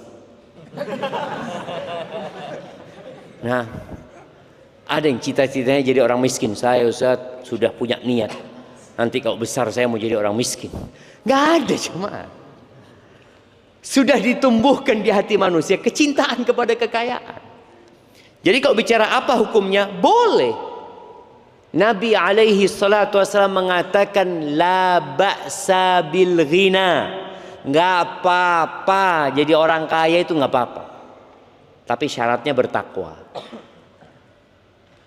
Nah, ada yang cita-citanya jadi orang miskin. Saya Ustaz sudah punya niat, nanti kalau besar saya mau jadi orang miskin. Gak ada jemaah. Sudah ditumbuhkan di hati manusia kecintaan kepada kekayaan. Jadi kalau bicara apa hukumnya, boleh. Nabi alaihi salatu wasallam mengatakan la ba'sa bil ghina. Nggak apa-apa jadi orang kaya itu nggak apa-apa. Tapi syaratnya bertakwa.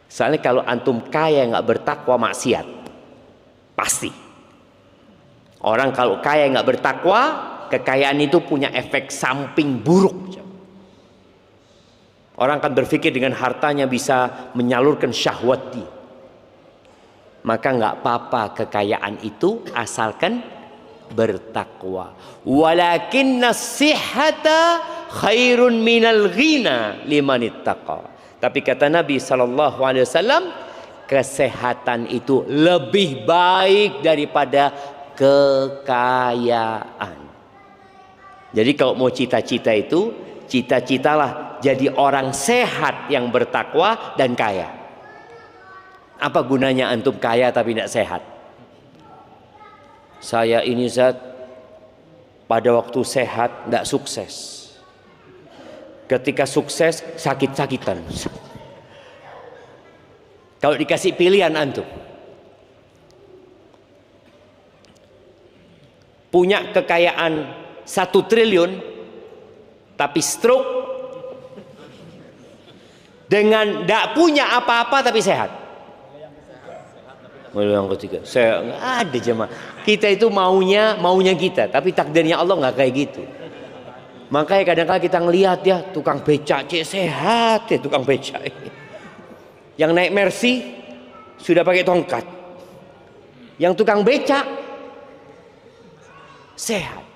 Soalnya kalau antum kaya nggak bertakwa maksiat. Pasti. Orang kalau kaya nggak bertakwa, kekayaan itu punya efek samping buruk. Orang akan berpikir dengan hartanya bisa menyalurkan syahwat dia. Maka nggak apa-apa kekayaan itu asalkan bertakwa. Walakinna sihhata khairun minal ghina liman ittaqa. Tapi kata Nabi SAW, kesehatan itu lebih baik daripada kekayaan. Jadi kalau mau cita-cita itu, cita-citalah jadi orang sehat yang bertakwa dan kaya. Apa gunanya antum kaya tapi tidak sehat? Saya ini Zat, pada waktu sehat tidak sukses. Ketika sukses sakit-sakitan. Kalau dikasih pilihan antum, punya kekayaan 1 triliun tapi stroke, dengan tidak punya apa-apa tapi sehat. Yang ketiga, saya nggak ada jemaah. Kita itu maunya kita, tapi takdirnya Allah nggak kayak gitu. Makanya kadang-kadang kita ngelihat ya tukang becak sehat ya tukang becak. Yang naik Mercy sudah pakai tongkat. Yang tukang becak sehat.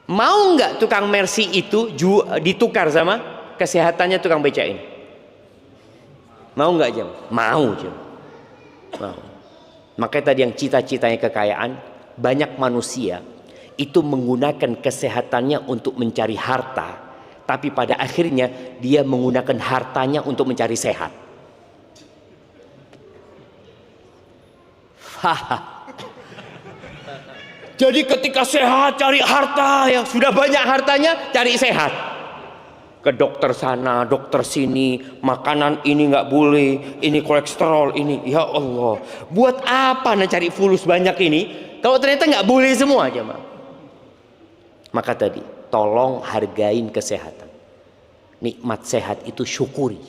Mau nggak tukang Mercy itu ditukar sama kesehatannya tukang becak ini? Mau nggak jam? Mau jam. Mau. Makanya tadi yang cita-citanya kekayaan, banyak manusia itu menggunakan kesehatannya untuk mencari harta, tapi pada akhirnya dia menggunakan hartanya untuk mencari sehat. Jadi ketika sehat cari harta, yang sudah banyak hartanya cari sehat. Ke dokter sana, dokter sini, makanan ini nggak boleh, ini kolesterol ini, ya Allah, buat apa nak cari fulus banyak ini kalau ternyata nggak boleh semua aja mah. Maka tadi tolong hargain kesehatan, nikmat sehat itu syukuri,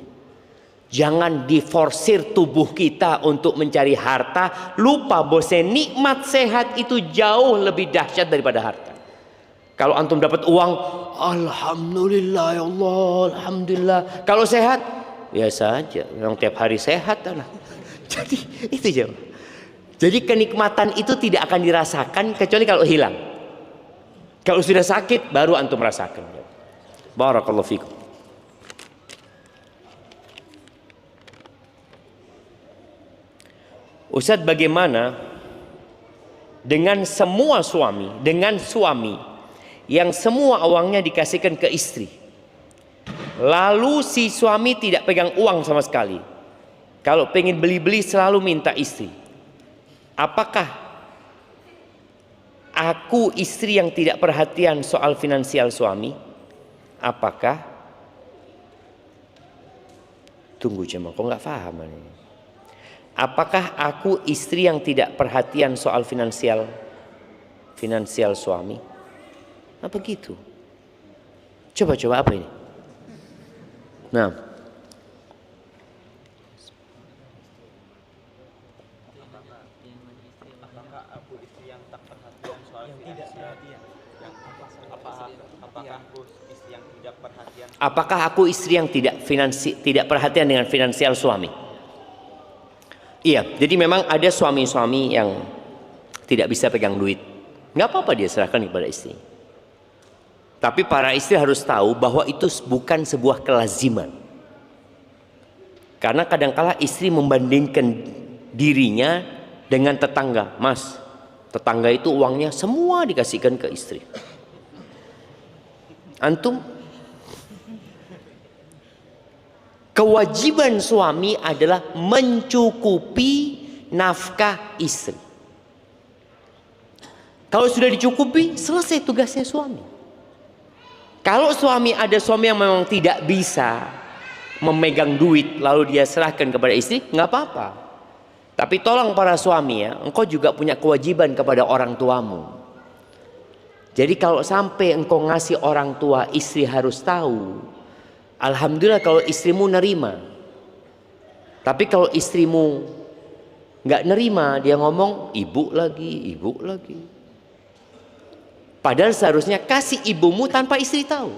jangan diforsir tubuh kita untuk mencari harta, lupa bahwa nikmat sehat itu jauh lebih dahsyat daripada harta. Kalau antum dapat uang, alhamdulillah ya Allah, alhamdulillah. Kalau sehat, biasa aja. Yang tiap hari sehat lah. Jadi itu aja. Jadi kenikmatan itu tidak akan dirasakan kecuali kalau hilang. Kalau sudah sakit, baru antum rasakan. Barakallahu fikum. Ustaz, bagaimana dengan semua suami, yang semua uangnya dikasihkan ke istri, lalu si suami tidak pegang uang sama sekali, kalau pengen beli-beli selalu minta istri, apakah aku istri yang tidak perhatian soal finansial suami? Apakah tunggu jemaah, kok nggak paham ini? Apakah aku istri yang tidak perhatian soal finansial suami? Apa gitu? Coba apa ini? Nah, apakah aku istri yang tak perhatian soal finansial? Apakah aku istri yang tidak perhatian dengan finansial suami? Iya, jadi memang ada suami-suami yang tidak bisa pegang duit. Nggak apa-apa dia serahkan kepada istri. Tapi para istri harus tahu bahwa itu bukan sebuah kelaziman. Karena kadangkala istri membandingkan dirinya dengan tetangga. Mas, tetangga itu uangnya semua dikasihkan ke istri. Antum, kewajiban suami adalah mencukupi nafkah istri. Kalau sudah dicukupi, selesai tugasnya suami. Kalau ada suami yang memang tidak bisa memegang duit lalu dia serahkan kepada istri, nggak apa-apa. Tapi tolong para suami ya, engkau juga punya kewajiban kepada orang tuamu. Jadi kalau sampai engkau ngasih orang tua, istri harus tahu. Alhamdulillah kalau istrimu nerima. Tapi kalau istrimu nggak nerima, dia ngomong ibu lagi. Padahal seharusnya kasih ibumu tanpa istri tahu.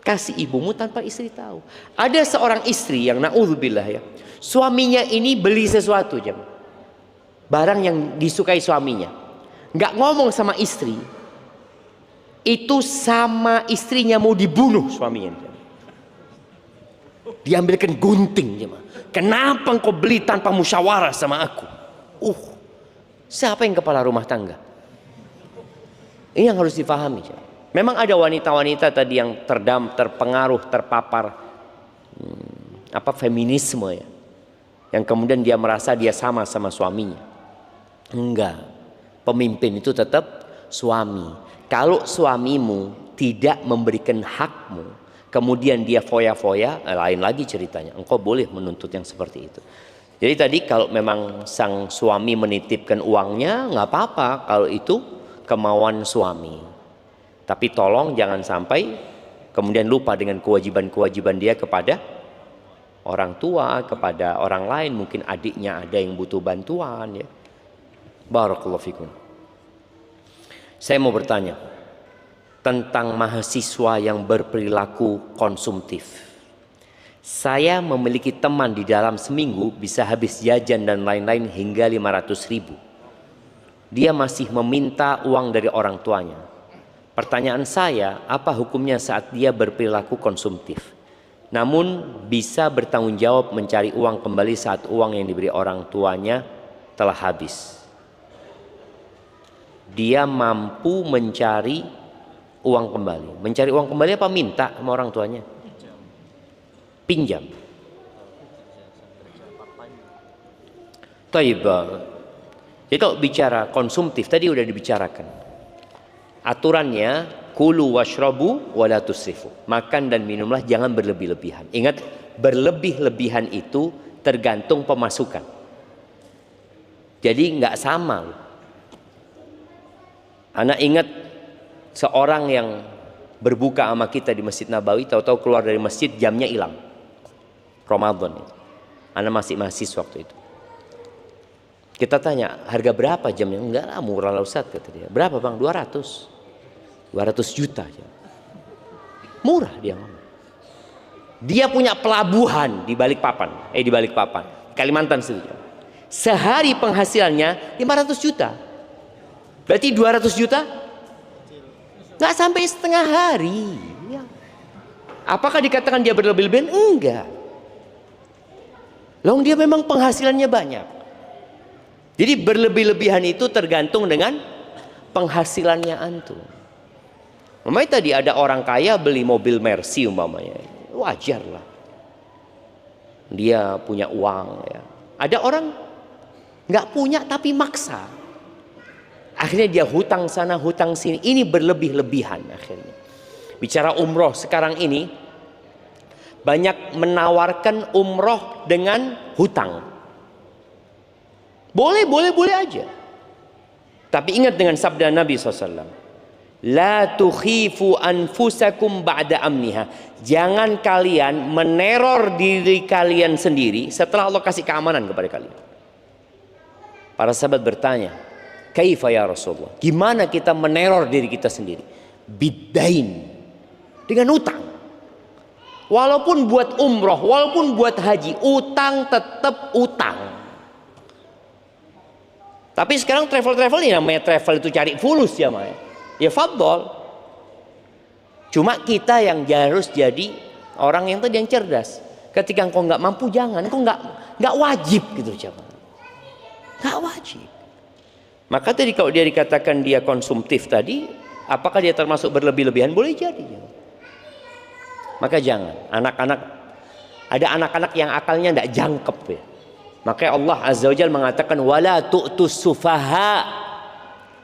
Kasih ibumu tanpa istri tahu. Ada seorang istri yang na'udzubillah ya, suaminya ini beli sesuatu jam, barang yang disukai suaminya, nggak ngomong sama istri, itu sama istrinya mau dibunuh suaminya. Diambilkan gunting jam. Kenapa engkau beli tanpa musyawarah sama aku? Siapa yang kepala rumah tangga? Ini yang harus difahami jam. Memang ada wanita-wanita tadi yang terpengaruh, terpapar feminisme ya, yang kemudian dia merasa dia sama suaminya. Enggak, pemimpin itu tetap suami. Kalau suamimu tidak memberikan hakmu, kemudian dia foya-foya, lain lagi ceritanya. Engkau boleh menuntut yang seperti itu. Jadi tadi kalau memang sang suami menitipkan uangnya, nggak apa-apa kalau itu kemauan suami. Tapi tolong jangan sampai kemudian lupa dengan kewajiban-kewajiban dia kepada orang tua, kepada orang lain. Mungkin adiknya ada yang butuh bantuan ya. Barakallahu fikum. Saya mau bertanya tentang mahasiswa yang berperilaku konsumtif. Saya memiliki teman di dalam seminggu bisa habis jajan dan lain-lain hingga 500.000. Dia masih meminta uang dari orang tuanya. Pertanyaan saya, apa hukumnya saat dia berperilaku konsumtif? Namun bisa bertanggung jawab mencari uang kembali saat uang yang diberi orang tuanya telah habis. Dia mampu mencari uang kembali. Mencari uang kembali apa minta sama orang tuanya? Pinjam. Taibah. Jadi kalau bicara konsumtif tadi udah dibicarakan. Aturannya kulu washrabu wala tusrifu. Makan dan minumlah jangan berlebih-lebihan. Ingat, berlebih-lebihan itu tergantung pemasukan. Jadi nggak sama. Anak ingat seorang yang berbuka sama kita di Masjid Nabawi, tahu-tahu keluar dari masjid jamnya hilang. Ramadan. Anak masih mahasiswa waktu itu. Kita tanya, harga berapa jamnya? Enggak lah, murah lah Ustaz, kata dia. Berapa bang? 200 juta aja. Murah dia ngomong. Dia punya pelabuhan di Balikpapan, Kalimantan situ. Sehari penghasilannya 500 juta. Berarti 200 juta? Nggak sampai setengah hari. Ya. Apakah dikatakan dia berlebih-lebihan? Enggak. Loh, dia memang penghasilannya banyak. Jadi berlebih-lebihan itu tergantung dengan penghasilannya antum. Umpamanya tadi ada orang kaya beli mobil Mercy umpamanya, wajar lah. Dia punya uang ya. Ada orang nggak punya tapi maksa. Akhirnya dia hutang sana hutang sini. Ini berlebih-lebihan akhirnya. Bicara umroh sekarang ini banyak menawarkan umroh dengan hutang. Boleh aja. Tapi ingat dengan sabda Nabi SAW. La tukhifu anfusakum ba'da amniha. Jangan kalian meneror diri kalian sendiri setelah Allah kasih keamanan kepada kalian. Para sahabat bertanya, kaifa ya Rasulullah? Gimana kita meneror diri kita sendiri? Bidain. Dengan utang. Walaupun buat umroh, walaupun buat haji, utang tetap utang. Tapi sekarang travel ini namanya travel itu cari fulus ya Maya. Ya fadol. Cuma kita yang harus jadi Orang yang tadi yang cerdas. Ketika engkau nggak mampu, jangan. Engkau nggak wajib gitu coba. Nggak wajib. Maka tadi kalau dia dikatakan dia konsumtif tadi, apakah dia termasuk berlebih-lebihan? Boleh jadi. Maka jangan. Ada anak-anak yang akalnya nggak jangkep ya. Maka Allah Azza wa Jalla mengatakan wala tu'tus sufaha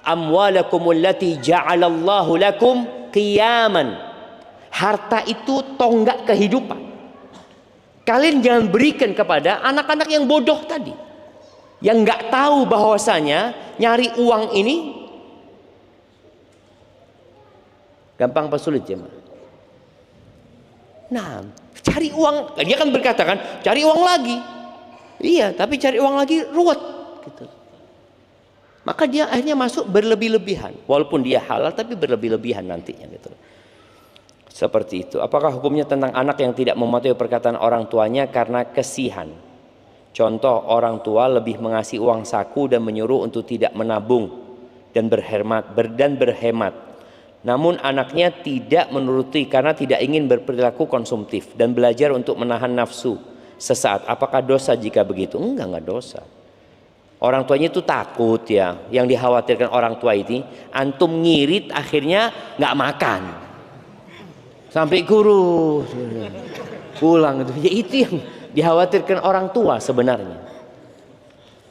amwalakum allati ja'alallahu lakum qiyaman. Harta itu tonggak kehidupan. Kalian jangan berikan kepada anak-anak yang bodoh tadi, yang nggak tahu bahwasanya nyari uang ini gampang apa sulit ya, Mak? Nah, cari uang, dia kan berkata kan, cari uang lagi. Iya, tapi cari uang lagi ruwet gitu. Maka dia akhirnya masuk berlebih-lebihan, walaupun dia halal tapi berlebih-lebihan nantinya gitu. Seperti itu. Apakah hukumnya tentang anak yang tidak mematuhi perkataan orang tuanya karena kesihan? Contoh, orang tua lebih mengasihi uang saku dan menyuruh untuk tidak menabung dan berhemat. Namun anaknya tidak menuruti karena tidak ingin berperilaku konsumtif dan belajar untuk menahan nafsu sesaat. Apakah dosa jika begitu? Enggak dosa. Orang tuanya itu takut ya. Yang dikhawatirkan orang tua itu, antum ngirit akhirnya nggak makan. Sampai kurus pulang itu. Ya itu yang dikhawatirkan orang tua sebenarnya.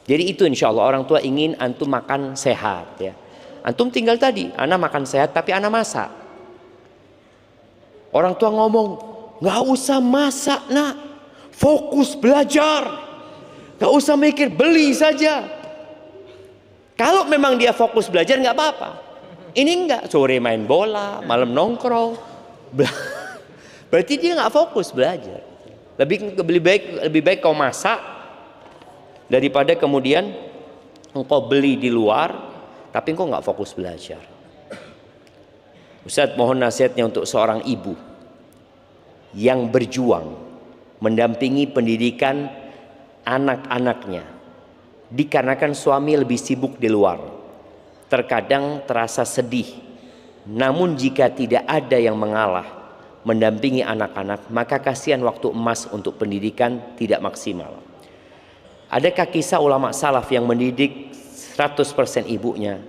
Jadi itu insya Allah orang tua ingin antum makan sehat ya. Antum tinggal tadi, anak makan sehat tapi anak masak. Orang tua ngomong, nggak usah masak nak, fokus belajar, nggak usah mikir, beli saja. Kalau memang dia fokus belajar nggak apa-apa. Ini enggak, sore main bola, malam nongkrong. Berarti dia nggak fokus belajar. Lebih baik kau masak daripada kemudian engkau beli di luar tapi engkau nggak fokus belajar. Ustadz, mohon nasihatnya untuk seorang ibu yang berjuang mendampingi pendidikan anak-anaknya dikarenakan suami lebih sibuk di luar. Terkadang terasa sedih. Namun jika tidak ada yang mengalah mendampingi anak-anak, maka kasihan waktu emas untuk pendidikan tidak maksimal. Adakah kisah ulama salaf yang mendidik 100% ibunya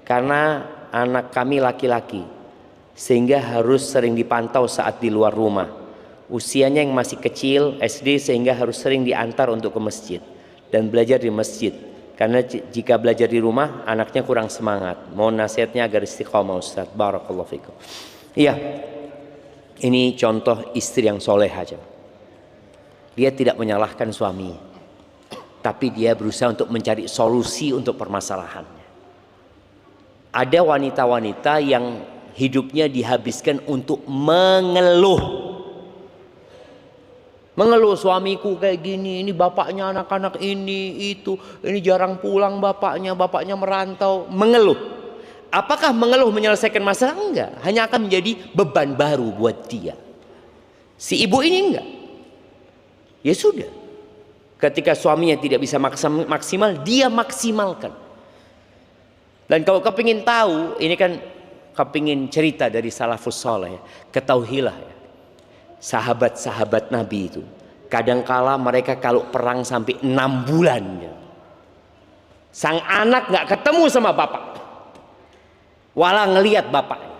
karena anak kami laki-laki sehingga harus sering dipantau saat di luar rumah, usianya yang masih kecil SD sehingga harus sering diantar untuk ke masjid dan belajar di masjid karena jika belajar di rumah anaknya kurang semangat. Mohon nasihatnya agar istiqomah Ustaz. Barakallahu fikum. Iya, ini contoh istri yang soleh aja. Dia tidak menyalahkan suami, tapi dia berusaha untuk mencari solusi untuk permasalahannya. Ada wanita-wanita yang hidupnya dihabiskan untuk mengeluh. Mengeluh, suamiku kayak gini, ini bapaknya anak-anak ini, itu, ini jarang pulang bapaknya merantau. Mengeluh. Apakah mengeluh menyelesaikan masalah? Enggak, hanya akan menjadi beban baru buat dia. Si ibu ini enggak. Ya sudah. Ketika suaminya tidak bisa maksimal, dia maksimalkan. Dan kalau kepingin tahu, ini kan kepingin cerita dari salafus saleh, ketahuilah ya. Sahabat-sahabat Nabi itu kadangkala mereka kalau perang sampai 6 bulan ya. Sang anak nggak ketemu sama bapak, walau ngelihat bapaknya.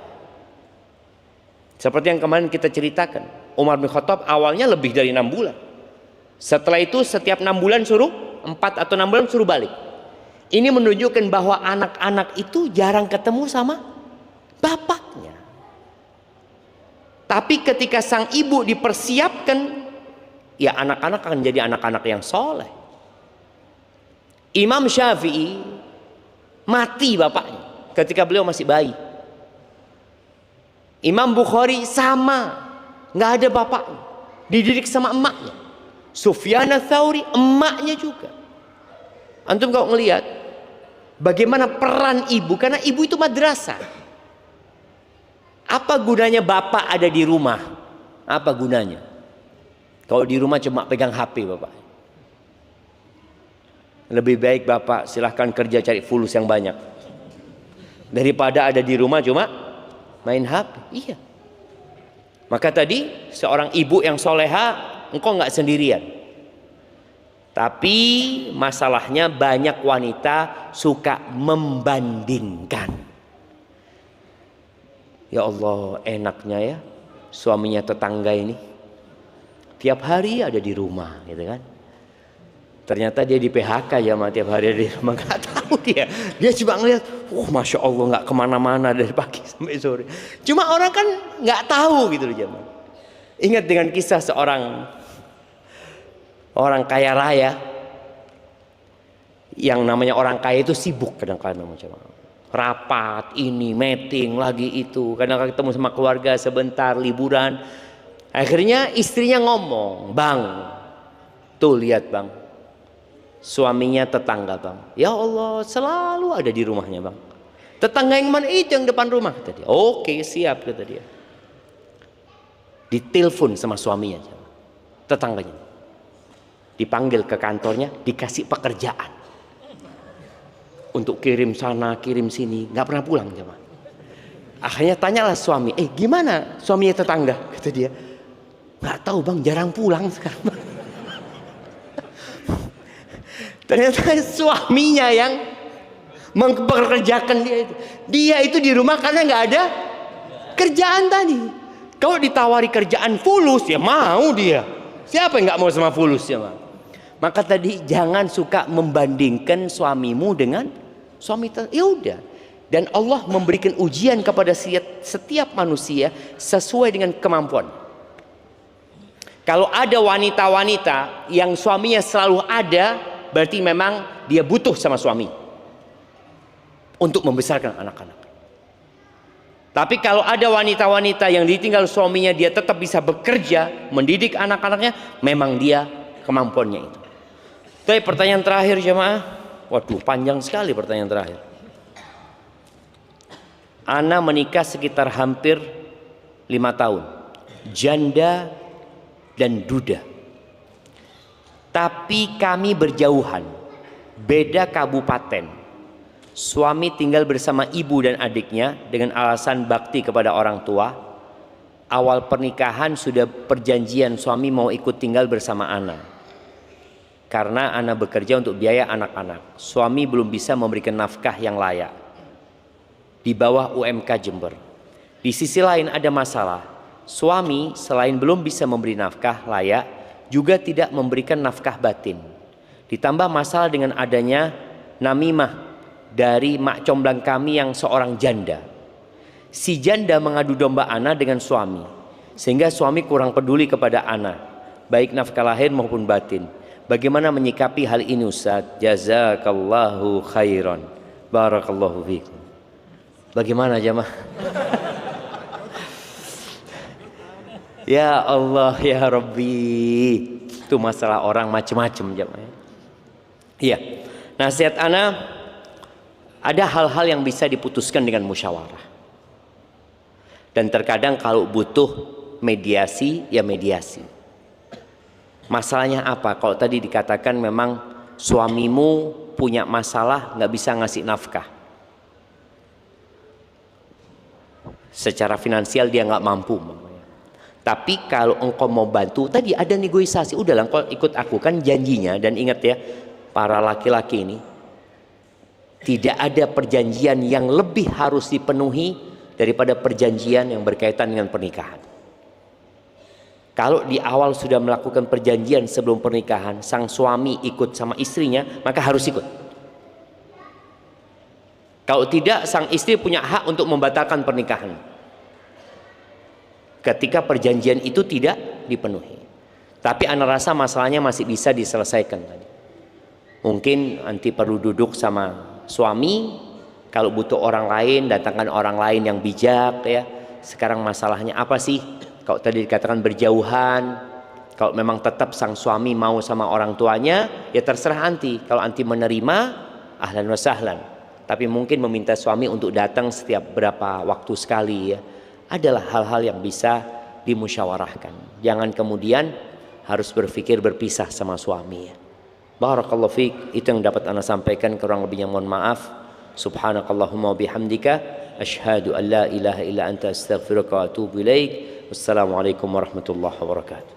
Seperti yang kemarin kita ceritakan, Umar bin Khattab awalnya lebih dari 6 bulan. Setelah itu setiap 6 bulan suruh, 4 atau 6 bulan suruh balik. Ini menunjukkan bahwa anak-anak itu jarang ketemu sama bapaknya. Tapi ketika sang ibu dipersiapkan, ya anak-anak akan jadi anak-anak yang soleh. Imam Syafi'i mati bapaknya ketika beliau masih bayi. Imam Bukhari sama, nggak ada bapaknya, dididik sama emaknya. Sufyan Ats-Tsauri emaknya juga. Antum kalau ngelihat bagaimana peran ibu, karena ibu itu madrasah. Apa gunanya bapak ada di rumah? Apa gunanya? Kalau di rumah cuma pegang HP bapak. Lebih baik bapak silahkan kerja cari fulus yang banyak daripada ada di rumah cuma main HP. Iya. Maka tadi seorang ibu yang soleha, engkau nggak sendirian. Tapi masalahnya banyak wanita suka membandingkan. Ya Allah, enaknya ya suaminya tetangga ini tiap hari ada di rumah, gitu kan? Ternyata dia di PHK ya, tiap hari ada di rumah, nggak tahu dia. Dia cuma ngeliat, masya Allah nggak kemana-mana dari pagi sampai sore. Cuma orang kan nggak tahu gitu loh jemaah. Ingat dengan kisah seorang orang kaya raya, yang namanya orang kaya itu sibuk kadang-kadang macam rapat ini, meeting lagi itu, kadang-kadang ketemu sama keluarga sebentar, liburan. Akhirnya istrinya ngomong, bang, tuh lihat bang, suaminya tetangga bang, ya Allah selalu ada di rumahnya bang. Tetangga yang mana? Itu yang depan rumah, kata dia. Oke siap, kata dia. Ditelepon sama suaminya, tetangganya, dipanggil ke kantornya, dikasih pekerjaan untuk kirim sana kirim sini, nggak pernah pulang jemaah. Akhirnya tanyalah suami, gimana suaminya tetangga? Kata dia, nggak tahu bang, jarang pulang sekarang. Ternyata suaminya yang mempekerjakan dia itu di rumah karena nggak ada kerjaan tadi. Kalau ditawari kerjaan fulus ya mau dia. Siapa yang nggak mau sama fulus ya? Maka tadi jangan suka membandingkan suamimu dengan suami. Ya udah. Dan Allah memberikan ujian kepada setiap manusia sesuai dengan kemampuan. Kalau ada wanita-wanita yang suaminya selalu ada, berarti memang dia butuh sama suami untuk membesarkan anak-anak. Tapi kalau ada wanita-wanita yang ditinggal suaminya, dia tetap bisa bekerja, mendidik anak-anaknya, memang dia kemampuannya itu. Tapi pertanyaan terakhir jemaah, waduh panjang sekali pertanyaan terakhir. Ana menikah sekitar hampir 5 tahun, janda dan duda. Tapi kami berjauhan, beda kabupaten. Suami tinggal bersama ibu dan adiknya dengan alasan bakti kepada orang tua. Awal pernikahan sudah perjanjian suami mau ikut tinggal bersama Ana. Karena Ana bekerja untuk biaya anak-anak. Suami belum bisa memberikan nafkah yang layak. Di bawah UMK Jember. Di sisi lain ada masalah. Suami selain belum bisa memberi nafkah layak, juga tidak memberikan nafkah batin. Ditambah masalah dengan adanya namimah dari mak comblang kami yang seorang janda. Si janda mengadu domba Ana dengan suami, sehingga suami kurang peduli kepada Ana, baik nafkah lahir maupun batin. Bagaimana menyikapi hal ini Ustaz? Jazakallahu khairan. Barakallahu fikum. Bagaimana jemaah? Ya Allah ya Rabbi, itu masalah orang macam-macam jemaah. Iya. Nasihat Ana, ada hal-hal yang bisa diputuskan dengan musyawarah. Dan terkadang kalau butuh mediasi, ya mediasi. Masalahnya apa? Kalau tadi dikatakan memang suamimu punya masalah, nggak bisa ngasih nafkah. Secara finansial dia nggak mampu. Tapi kalau engkau mau bantu, tadi ada negosiasi, udahlah engkau ikut aku, kan janjinya. Dan ingat ya, para laki-laki ini, tidak ada perjanjian yang lebih harus dipenuhi daripada perjanjian yang berkaitan dengan pernikahan. Kalau di awal sudah melakukan perjanjian sebelum pernikahan, sang suami ikut sama istrinya, maka harus ikut. Kalau tidak, sang istri punya hak untuk membatalkan pernikahan ketika perjanjian itu tidak dipenuhi. Tapi ana rasa masalahnya masih bisa diselesaikan tadi. Mungkin nanti perlu duduk sama suami, kalau butuh orang lain, datangkan orang lain yang bijak ya. Sekarang masalahnya apa sih? Kalau tadi dikatakan berjauhan, kalau memang tetap sang suami mau sama orang tuanya, ya terserah anti. Kalau anti menerima, ahlan wa sahlan. Tapi mungkin meminta suami untuk datang setiap berapa waktu sekali ya, adalah hal-hal yang bisa dimusyawarahkan. Jangan kemudian harus berpikir berpisah sama suami ya. Barakallahu fiik, itu yang dapat ana sampaikan, kurang lebihnya mohon maaf. Subhanakallahumma wa bihamdika asyhadu an la ilaha illa anta astaghfiruka wa atubu ilaik. Wassalamualaikum warahmatullahi wabarakatuh.